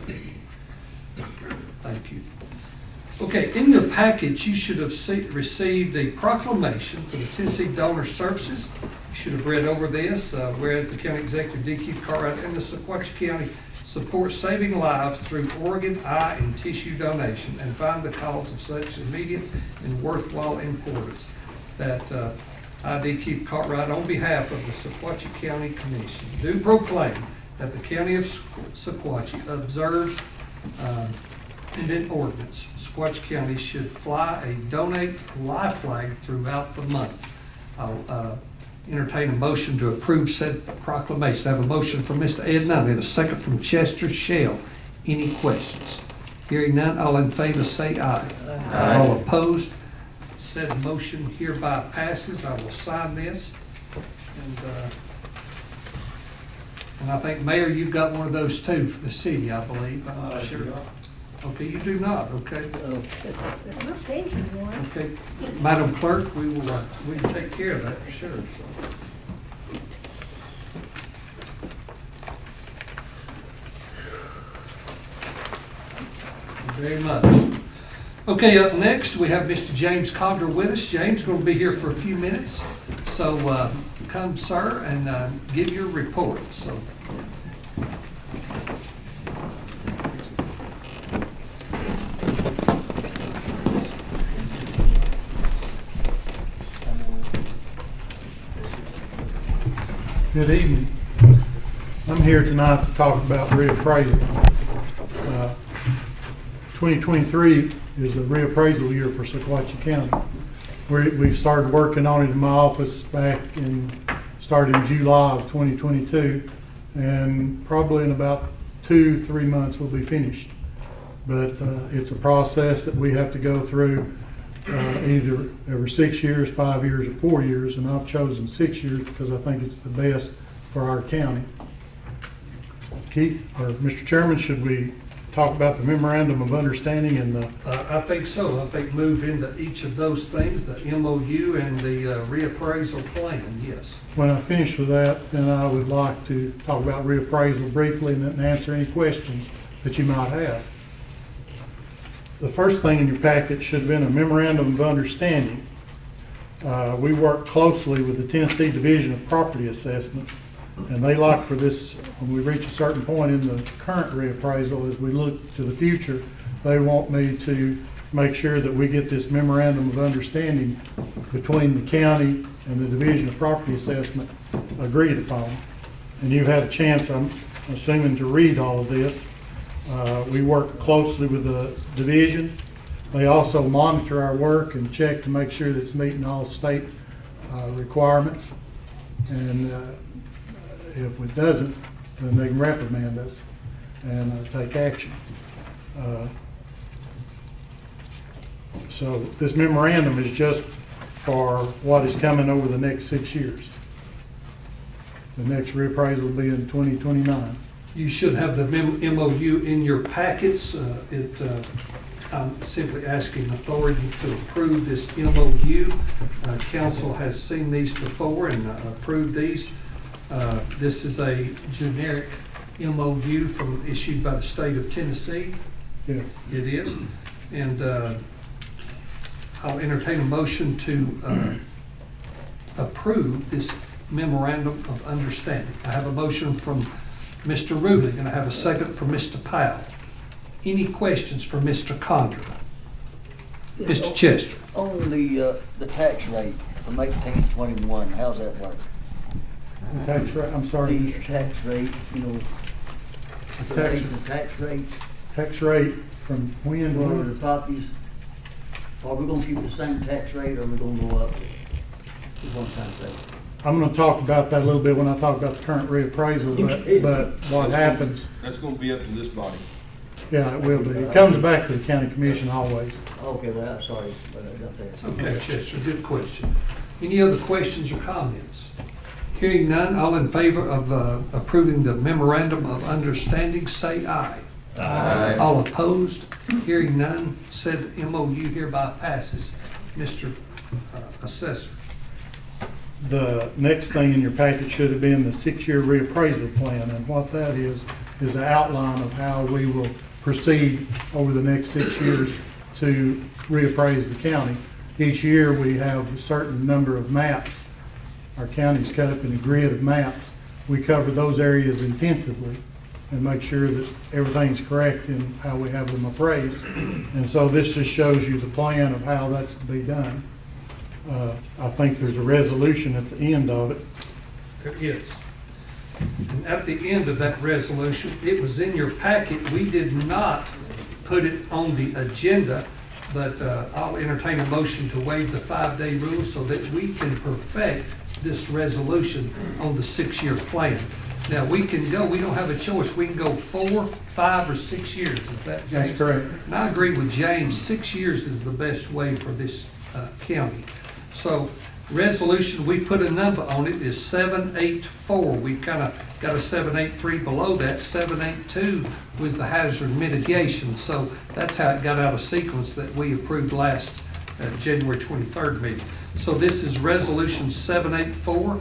Thank you. Okay, in your package, you should have received a proclamation for the Tennessee Donor Services. You should have read over this, whereas the County Executive D. Keith Cartwright and the Sequatchie County support saving lives through organ, eye, and tissue donation and find the cause of such immediate and worthwhile importance that I, D. Keith Cartwright, on behalf of the Sequatchie County Commission, do proclaim that the County of Sequatchie observes and in ordinance, Sequatchie County should fly a donate life flag throughout the month. I'll entertain a motion to approve said proclamation. I have a motion from Mr. Ed Nunn and a second from Chester Shell. Any questions? Hearing none, all in favor say aye. Aye. All opposed? Said motion hereby passes. I will sign this And I think, Mayor, you've got one of those too for the city, I believe. I'm not sure. Okay, you do not, okay. We'll send you one. Okay, Madam Clerk, we will take care of that for sure. So. Very much. Okay, up next, we have Mr. James Condra with us. James is going to be here for a few minutes. So come, sir, and give your report. So. Good evening. I'm here tonight to talk about reappraisal. 2023 is a reappraisal year for Sequatchie County. We've started working on it in my office started in July of 2022, and probably in about 2-3 months we'll be finished. But it's a process that we have to go through either every 6 years, 5 years, or 4 years, and I've chosen 6 years because I think it's the best for our county. Keith, or Mr. Chairman, should we talk about the memorandum of understanding and the... I think so. I think move into each of those things, the MOU and the reappraisal plan, yes. When I finish with that, then I would like to talk about reappraisal briefly and then answer any questions that you might have. The first thing in your packet should have been a memorandum of understanding. We work closely with the Tennessee Division of Property Assessments, and they like for this, when we reach a certain point in the current reappraisal, as we look to the future, they want me to make sure that we get this memorandum of understanding between the county and the Division of Property Assessment agreed upon. And you've had a chance, I'm assuming, to read all of this. We work closely with the division. They also monitor our work and check to make sure that it's meeting all state requirements. And if it doesn't, then they can reprimand us and take action. So this memorandum is just for what is coming over the next 6 years. The next reappraisal will be in 2029. You should have the MOU in your packets. I'm simply asking authority to approve this MOU. Council has seen these before and approved these. This is a generic MOU issued by the state of Tennessee. Yes. It is. And I'll entertain a motion to approve this memorandum of understanding. I have a motion from Mr. Ruling, and I have a second from Mr. Powell. Any questions for Mr. Condra? Mr. Chester. On the tax rate from 18 to 21, how's that work? The tax rate, I'm sorry. The tax rate, you know, The tax rate from when? For the properties, are we gonna keep the same tax rate or are we gonna go up? Is what I'm trying to say. I'm going to talk about that a little bit when I talk about the current reappraisal, but what happens... That's going to be up to this body. Yeah, it will be. It comes back to the county commission always. Okay, well, I'm sorry, but I got that. Okay, Chester, good question. Any other questions or comments? Hearing none, all in favor of approving the memorandum of understanding, say aye. Aye. All opposed? Hearing none, said MOU hereby passes. Mr. Assessor. The next thing in your packet should have been the 6-year reappraisal plan, and what that is an outline of how we will proceed over the next 6 years to reappraise the county. Each year we have a certain number of maps. Our county's cut up in a grid of maps. We cover those areas intensively and make sure that everything's correct in how we have them appraised. And so this just shows you the plan of how that's to be done. I think there's a resolution at the end of it. There is. And at the end of that resolution, it was in your packet. We did not put it on the agenda, but I'll entertain a motion to waive the 5-day rule so that we can perfect this resolution on the 6-year plan. Now, we can go, we don't have a choice. We can go 4, 5, or 6 years. Is that, James? That's correct. And I agree with James. 6 years is the best way for this county. So resolution, we put a number on it, is 784. We've kind of got a 783 below that. 782 was the hazard mitigation. So that's how it got out of sequence that we approved last January 23rd meeting. So this is resolution 784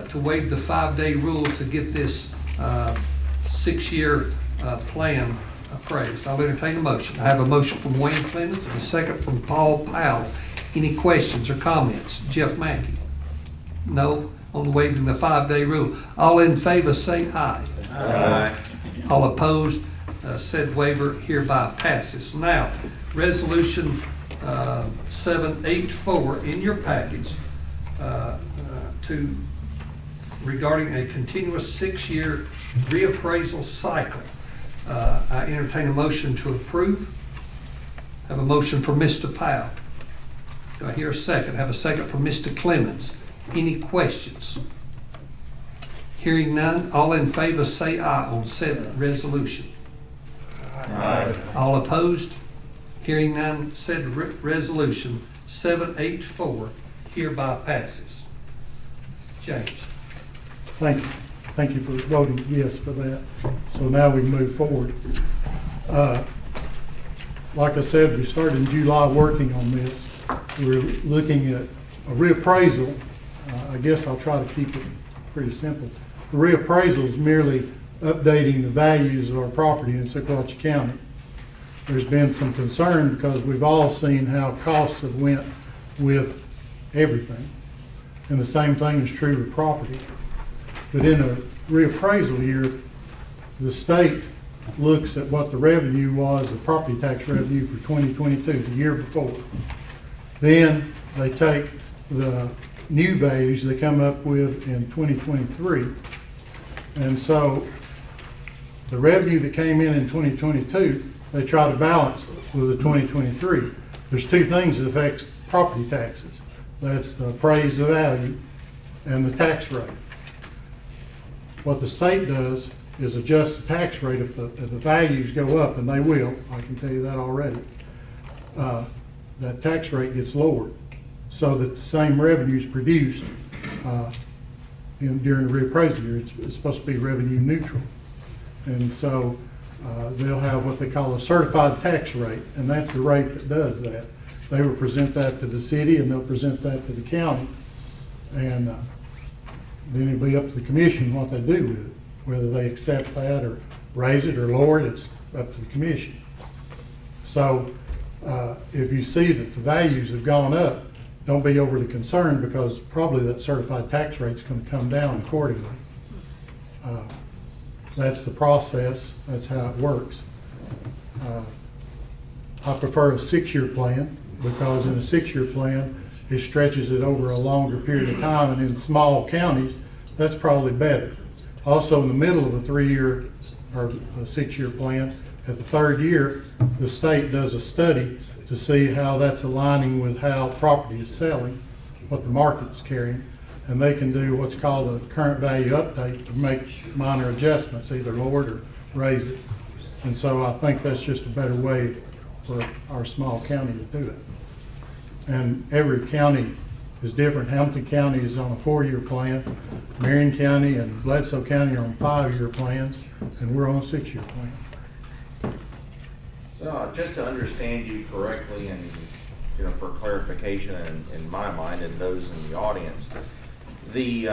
to waive the 5-day rule to get this 6-year plan appraised. I'll entertain a motion. I have a motion from Wayne Clemens and a second from Paul Powell. Any questions or comments? Jeff Mackey? No? On waiving the 5-day rule. All in favor say aye. Aye. All opposed, said waiver hereby passes. Now, resolution 784 in your package regarding a continuous 6-year reappraisal cycle. I entertain a motion to approve. Have a motion from Mr. Powell. Do I hear a second? Have a second from Mr. Clemens. Any questions? Hearing none, all in favor say aye on said resolution. Aye. All opposed? Hearing none, said resolution 784 hereby passes. James. Thank you. Thank you for voting yes for that. So now we move forward. Like I said, we started in July working on this. We're looking at a reappraisal. I guess I'll try to keep it pretty simple. The reappraisal is merely updating the values of our property in Sequatchie County. There's been some concern because we've all seen how costs have went with everything. And the same thing is true with property. But in a reappraisal year, the state looks at what the revenue was, the property tax revenue for 2022, the year before. Then they take the new values they come up with in 2023. And so the revenue that came in 2022, they try to balance with the 2023. There's two things that affects property taxes. That's the appraised value and the tax rate. What the state does is adjust the tax rate if the values go up, and they will, I can tell you that already. That tax rate gets lowered so that the same revenue is produced during the reappraisal year. It's supposed to be revenue neutral. And so they'll have what they call a certified tax rate, and that's the rate that does that. They will present that to the city and they'll present that to the county. And then it'll be up to the commission what they do with it, whether they accept that or raise it or lower it, it's up to the commission. So if you see that the values have gone up, don't be overly concerned because probably that certified tax rate is going to come down accordingly. That's the process. That's how it works. I prefer a 6-year plan because in a 6-year plan, it stretches it over a longer period of time, and in small counties, that's probably better. Also, in the middle of a 3-year or a 6-year plan, at the 3rd year, the state does a study to see how that's aligning with how property is selling, what the market's carrying, and they can do what's called a current value update to make minor adjustments, either lower it or raise it. And so I think that's just a better way for our small county to do it. And every county is different. Hamilton County is on a 4-year plan. Marion County and Bledsoe County are on 5-year plans, and we're on a 6-year plan. So just to understand you correctly and, for clarification in my mind and those in the audience, the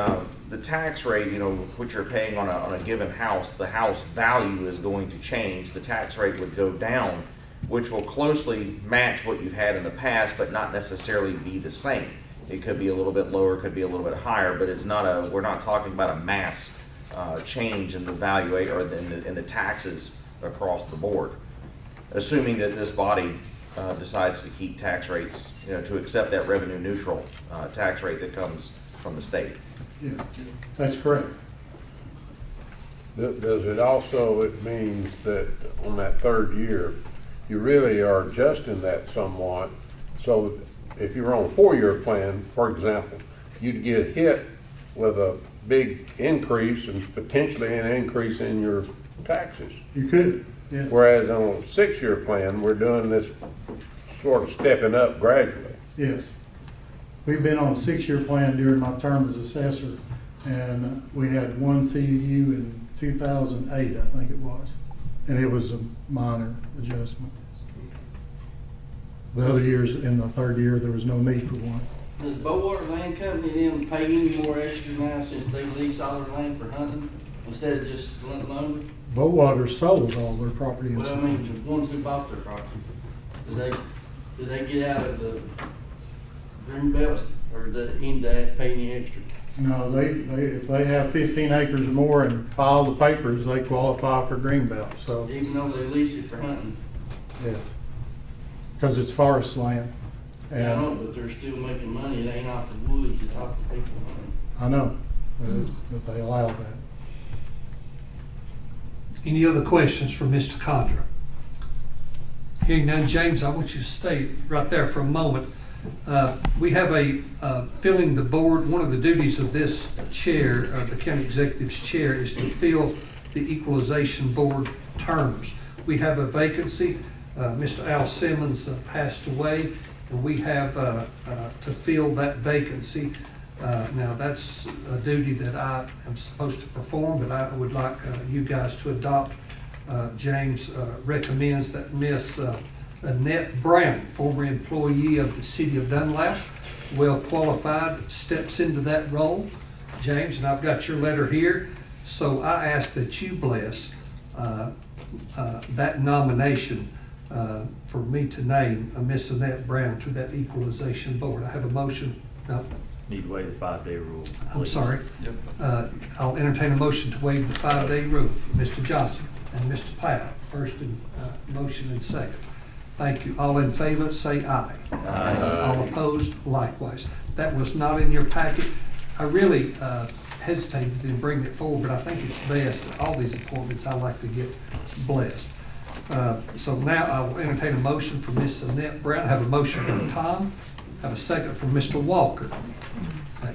tax rate, what you're paying on a given house, the house value is going to change. The tax rate would go down, which will closely match what you've had in the past, but not necessarily be the same. It could be a little bit lower, could be a little bit higher, but it's not we're not talking about a mass change in the value or in the taxes across the board. Assuming that this body decides to keep tax rates, to accept that revenue neutral tax rate that comes from the state. Yeah, that's correct. Does it also, it means that on that 3rd year, you really are adjusting that somewhat. So if you were on a 4-year plan, for example, you'd get hit with a big increase and potentially an increase in your taxes. You could, yeah. Whereas on a 6-year plan, we're doing this sort of stepping up gradually. Yes. we've been on a 6-year plan during my term as assessor, and we had one CUU in 2008, I think it was, and it was a minor adjustment. The other years, in the third year, there was no need for one. Does Bowater Land Company then pay any more extra now since they lease all their land for hunting instead of just blunt lumber? Bowater sold all their property in Well, I mean, the ones who bought their property, do they get out of the green belts, or do they end up paying any extra? No, if they have 15 acres or more and file the papers, they qualify for greenbelt, so, Even though they lease it for hunting? yes. Because it's forest land. Yeah, I know, And but they're still making money. It ain't off the woods, it's off the people. I know, but they allow that. Any other questions for Mr. Condra? Hearing none, James, I want you to stay right there for a moment. We have filling the board. One of the duties of this chair, the county executive's chair, is to fill the equalization board terms. We have a vacancy. Mr. Al Simmons passed away, and we have to fill that vacancy. Now, that's a duty that I am supposed to perform, but I would like you guys to adopt. James recommends that Miss Annette Brown, former employee of the city of Dunlap, well qualified, steps into that role. James, and I've got your letter here, so I ask that you bless that nomination for me to name Miss Annette Brown to that equalization board. I have a motion. No. Need to waive the 5-day rule. I'm please. sorry. I'll entertain a motion to waive the 5-day rule. Mr. Johnson and Mr. Powell, first in motion and second. Thank you. All in favor, say aye. Aye. All opposed, likewise. That was not in your packet. I really hesitated to bring it forward, but I think it's best. All these appointments I like to get blessed. So now I will entertain a motion from Ms. Annette Brown. I have a motion from Tom. I have a second from Mr. Walker.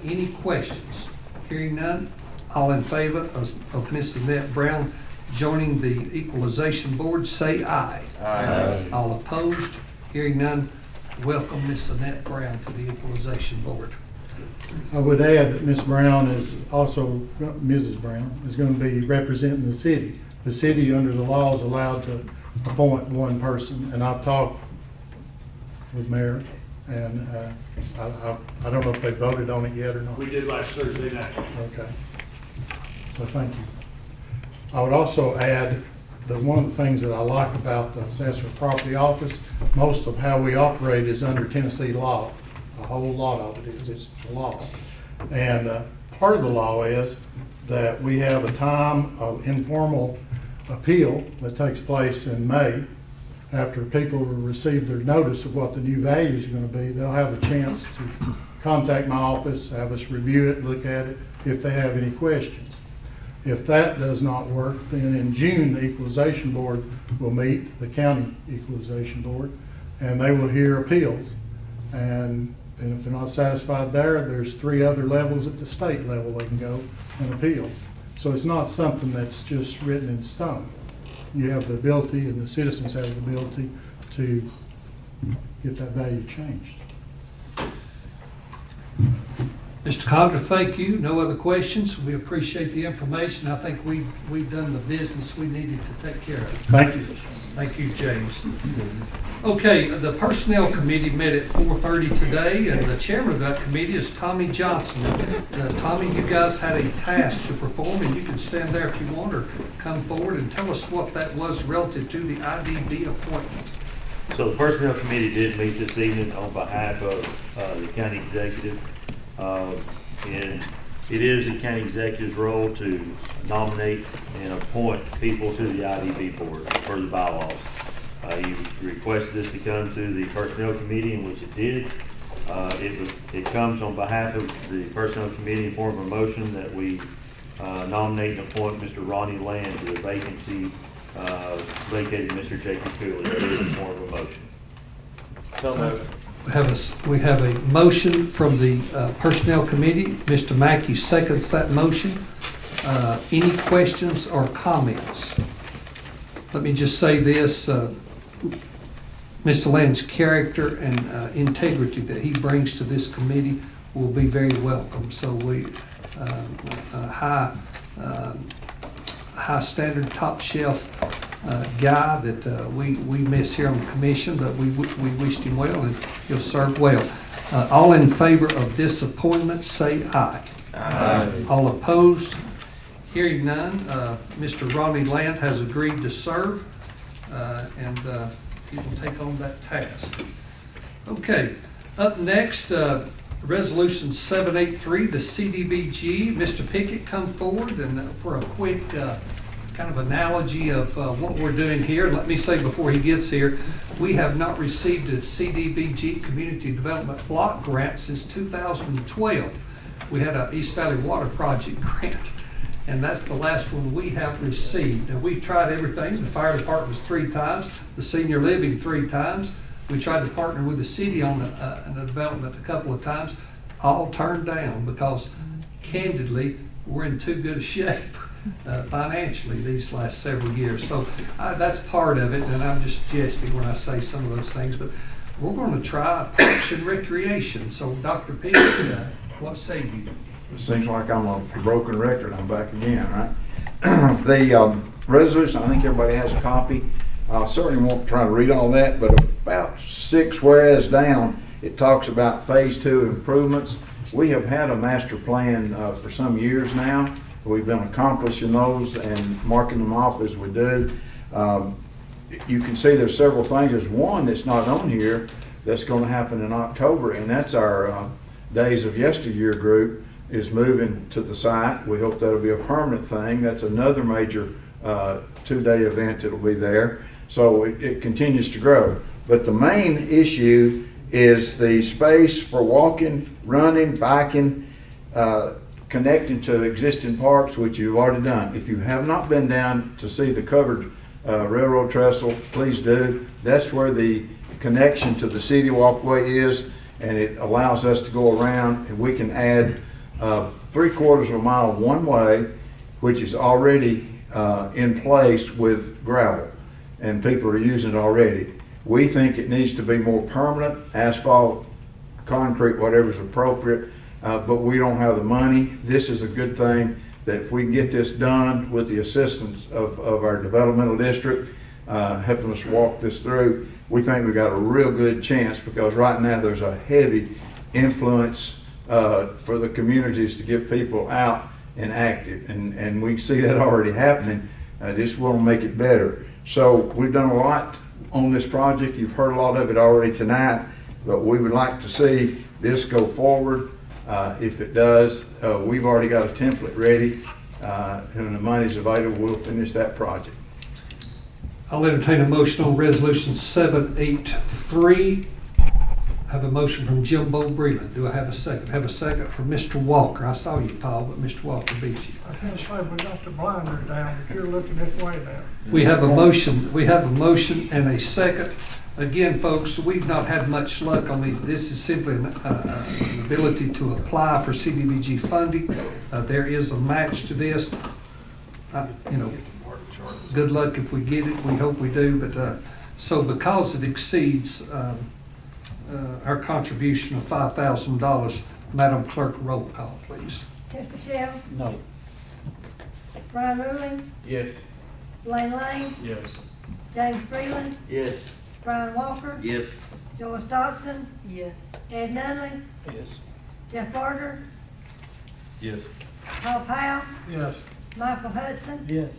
Any questions? Hearing none, all in favor of Ms. Annette Brown joining the equalization board, say aye. Aye. All opposed? Hearing none, welcome Ms. Annette Brown to the equalization board. I would add that Ms. Brown is also, Mrs. Brown, is going to be representing the city. The city, under the law, is allowed to appoint one person, and I've talked with Mayor, and I don't know if they voted on it yet or not. We did last Thursday night. Okay. So thank you. I would also add that one of the things that I like about the Assessor Property Office, most of how we operate is under Tennessee law. A whole lot of it is, it's the law. And part of the law is that we have a time of informal appeal that takes place in May. After people receive their notice of what the new values are going to be, they'll have a chance to contact my office, have us review it, look at it, if they have any questions. If that does not work, then in June, the Equalization Board will meet, the County Equalization Board, and they will hear appeals. And if they're not satisfied there, there's 3 other levels at the state level they can go and appeal. So it's not something that's just written in stone. You have the ability, and the citizens have the ability to get that value changed. Mr. Condra, thank you. No other questions. We appreciate the information. I think we've done the business we needed to take care of. Thank you. Thank you, James. Okay, the Personnel Committee met at 4:30 today, and the chairman of that committee is Tommy Johnson. Tommy, you guys had a task to perform, and you can stand there if you want, or come forward and tell us what that was relative to the IDB appointment. So the Personnel Committee did meet this evening on behalf of the county executive. And it is the county executive's role to nominate and appoint people to the IDB board for the bylaws. You requested this to come to the Personnel Committee, in which it did. It comes on behalf of the Personnel Committee in form of a motion that we nominate and appoint Mr. Ronnie Land to the vacancy vacated Mr. Jacob Cooley. It is in form of a motion. So moved. We have a motion from the Personnel Committee. Mr. Mackey seconds that motion. Any questions or comments? Let me just say this. Mr. Land's character and integrity that he brings to this committee will be very welcome. So we, high standard, top shelf guy that we miss here on the commission, but we wished him well and he'll serve well. All in favor of this appointment, say aye. Aye. All opposed? Hearing none, Mr. Ronnie Land has agreed to serve, and he will take on that task. Okay, up next, Resolution 783, the CDBG. Mr. Pickett, come forward and for a quick kind of analogy of what we're doing here. Let me say before he gets here, we have not received a CDBG Community Development Block Grant since 2012. We had a East Valley Water Project grant, and that's the last one we have received. And we've tried everything. The fire department's 3 times, the senior living 3 times. We tried to partner with the city on a development a couple of times, all turned down because candidly, we're in too good a shape financially these last several years. So that's part of it, and I'm just jesting when I say some of those things, but we're going to try Parks and Recreation. So Dr. Pickett, what say you? It seems like I'm a broken record. I'm back again, right? The resolution, I think everybody has a copy. I certainly won't try to read all that, but about 6 whereas down, it talks about phase 2 improvements. We have had a master plan for some years now. We've been accomplishing those and marking them off as we do. You can see there's several things. There's one that's not on here that's going to happen in October, and that's our Days of Yesteryear group is moving to the site. We hope that'll be a permanent thing. That's another major 2-day event that'll be there. So it continues to grow. But the main issue is the space for walking, running, biking, connecting to existing parks, which you've already done. If you have not been down to see the covered railroad trestle, please do. That's where the connection to the city walkway is, and it allows us to go around, and we can add 3/4 of a mile one way, which is already in place with gravel, and people are using it already. We think it needs to be more permanent, asphalt, concrete, whatever's appropriate, but we don't have the money. This is a good thing that if we can get this done with the assistance of our developmental district, helping us walk this through, we think we got a real good chance, because right now there's a heavy influence for the communities to get people out and active, and we see that already happening. This will make it better. So we've done a lot on this project. You've heard a lot of it already tonight, but we would like to see this go forward. If it does, we've already got a template ready, and when the money's available, we'll finish that project. I'll entertain a motion on Resolution 783. I have a motion from Jimbo Breland. Do I have a second? I have a second from Mr. Walker. I saw you, Paul, but Mr. Walker beat you. I can't say we got the blinders down, but you're looking this way now. We have a motion. We have a motion and a second. Again, folks, we've not had much luck on these. This is simply an ability to apply for CDBG funding. There is a match to this. Good luck if we get it. We hope we do. But so because it exceeds our contribution of $5,000, Madam Clerk, roll call, please. Chester Shell, No. Brian Ruling, Yes. Blaine Lane, Yes. James Freeland, Yes. Brian Walker, Yes. Joyce Dodson, Yes. Ed Nunley, Yes. Jeff Barger, Yes. Paul Powell, Yes. Michael Hudson, Yes.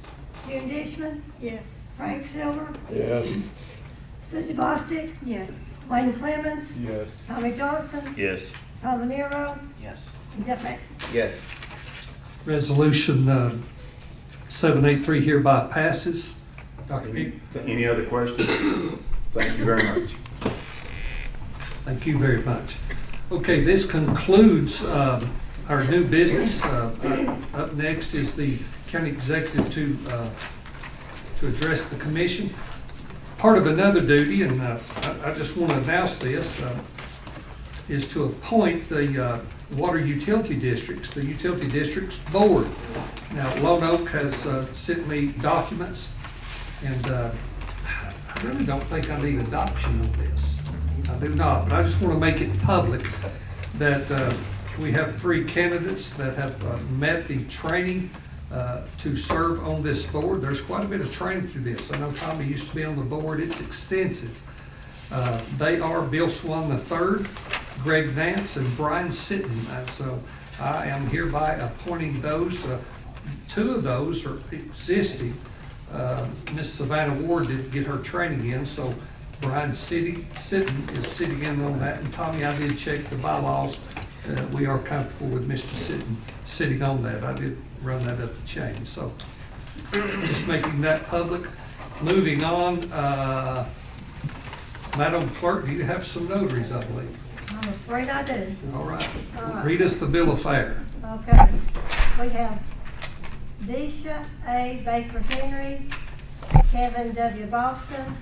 June Dishman, yes, Frank Silver, Yes. Susie Bostic, Yes. Wayne Clemens, Yes. Tommy Johnson, Yes. Tom Nero, Yes. and Jeff Beck. Yes. Resolution 783 hereby passes. Dr. Peak. Any other questions? Thank you very much. Thank you very much. Okay, this concludes our new business. Up next is the county executive to address the commission. Part of another duty, and I just want to announce this, is to appoint the water utility districts, the utility districts board. Now, Lone Oak has sent me documents, and I really don't think I need adoption of this. I do not, but I just want to make it public that we have 3 candidates that have met the training to serve on this board. There's quite a bit of training through this. I know Tommy used to be on the board. It's extensive. They are Bill Swan III, Greg Nance, and Brian Sitton. And so I am hereby appointing those. 2 of those are existing. Miss Savannah Ward didn't get her training in, so Brian Sitton is sitting in on that. And Tommy, I did check the bylaws. We are comfortable with Mr. Sitton sitting on that. I did run that up the chain. So just making that public. Moving on, Madam Clerk, do you have some notaries, I believe? I'm afraid I do. All right. All right. Read us the bill of fare. Okay. We have Deisha A. Baker Henry, Kevin W. Boston,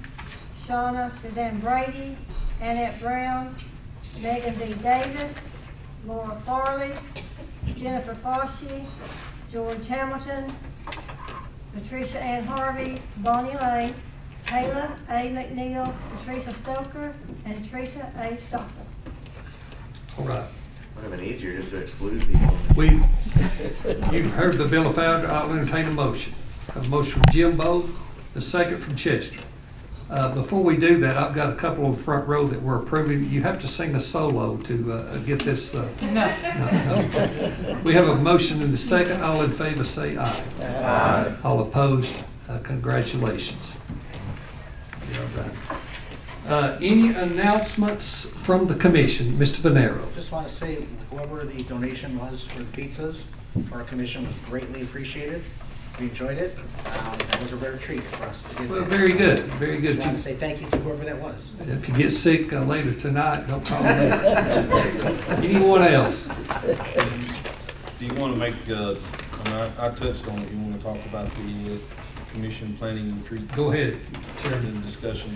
Shauna Suzanne Brady, Annette Brown, Megan D. Davis, Laura Farley, Jennifer Foshee, George Hamilton, Patricia Ann Harvey, Bonnie Lane, Kayla A. McNeil, Patricia Stoker, and Teresa A. Stockton. All right. Would have been easier just to exclude people. You've heard the bill of fare. I'll entertain a motion. A motion from Jimbo, the second from Chester. Before we do that, I've got a couple on the front row that we're approving. You have to sing a solo to get this. No. We have a motion and a second. All in favor say aye. Aye. All opposed, congratulations. Any announcements from the commission? Mr. Venero. Just want to say, whoever the donation was for the pizzas, our commission was greatly appreciated. We enjoyed it. It was a rare treat for us to get Well, that. very good, very good. Just want to say thank you to whoever that was. If you get sick later tonight, don't call me. Anyone else? Do you want to make, I touched on it, you want to talk about the commission planning retreat? Go ahead, Chairman. Discussion.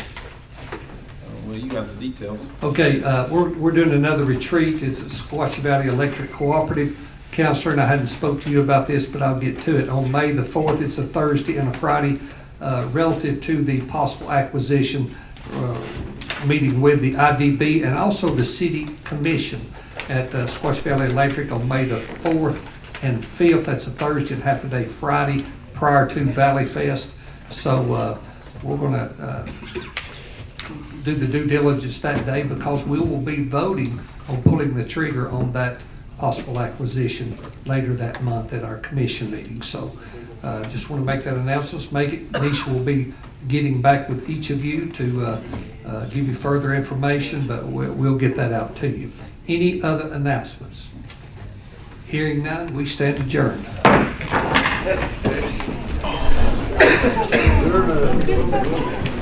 Well, you got the details. Okay, we're doing another retreat. It's a Sequatchie Valley Electric Cooperative. Counselor, and I hadn't spoke to you about this, but I'll get to it. On May the 4th, it's a Thursday and a Friday, relative to the possible acquisition meeting with the IDB and also the City Commission at Sequatchie Valley Electric on May the 4th and 5th. That's a Thursday and half a day Friday prior to Valley Fest. So we're going to do the due diligence that day because we will be voting on pulling the trigger on that possible acquisition later that month at our commission meeting. So just want to make that announcement. Nisha will be getting back with each of you to give you further information, but we'll get that out to you. Any other announcements? Hearing none, we stand adjourned. Adjourned.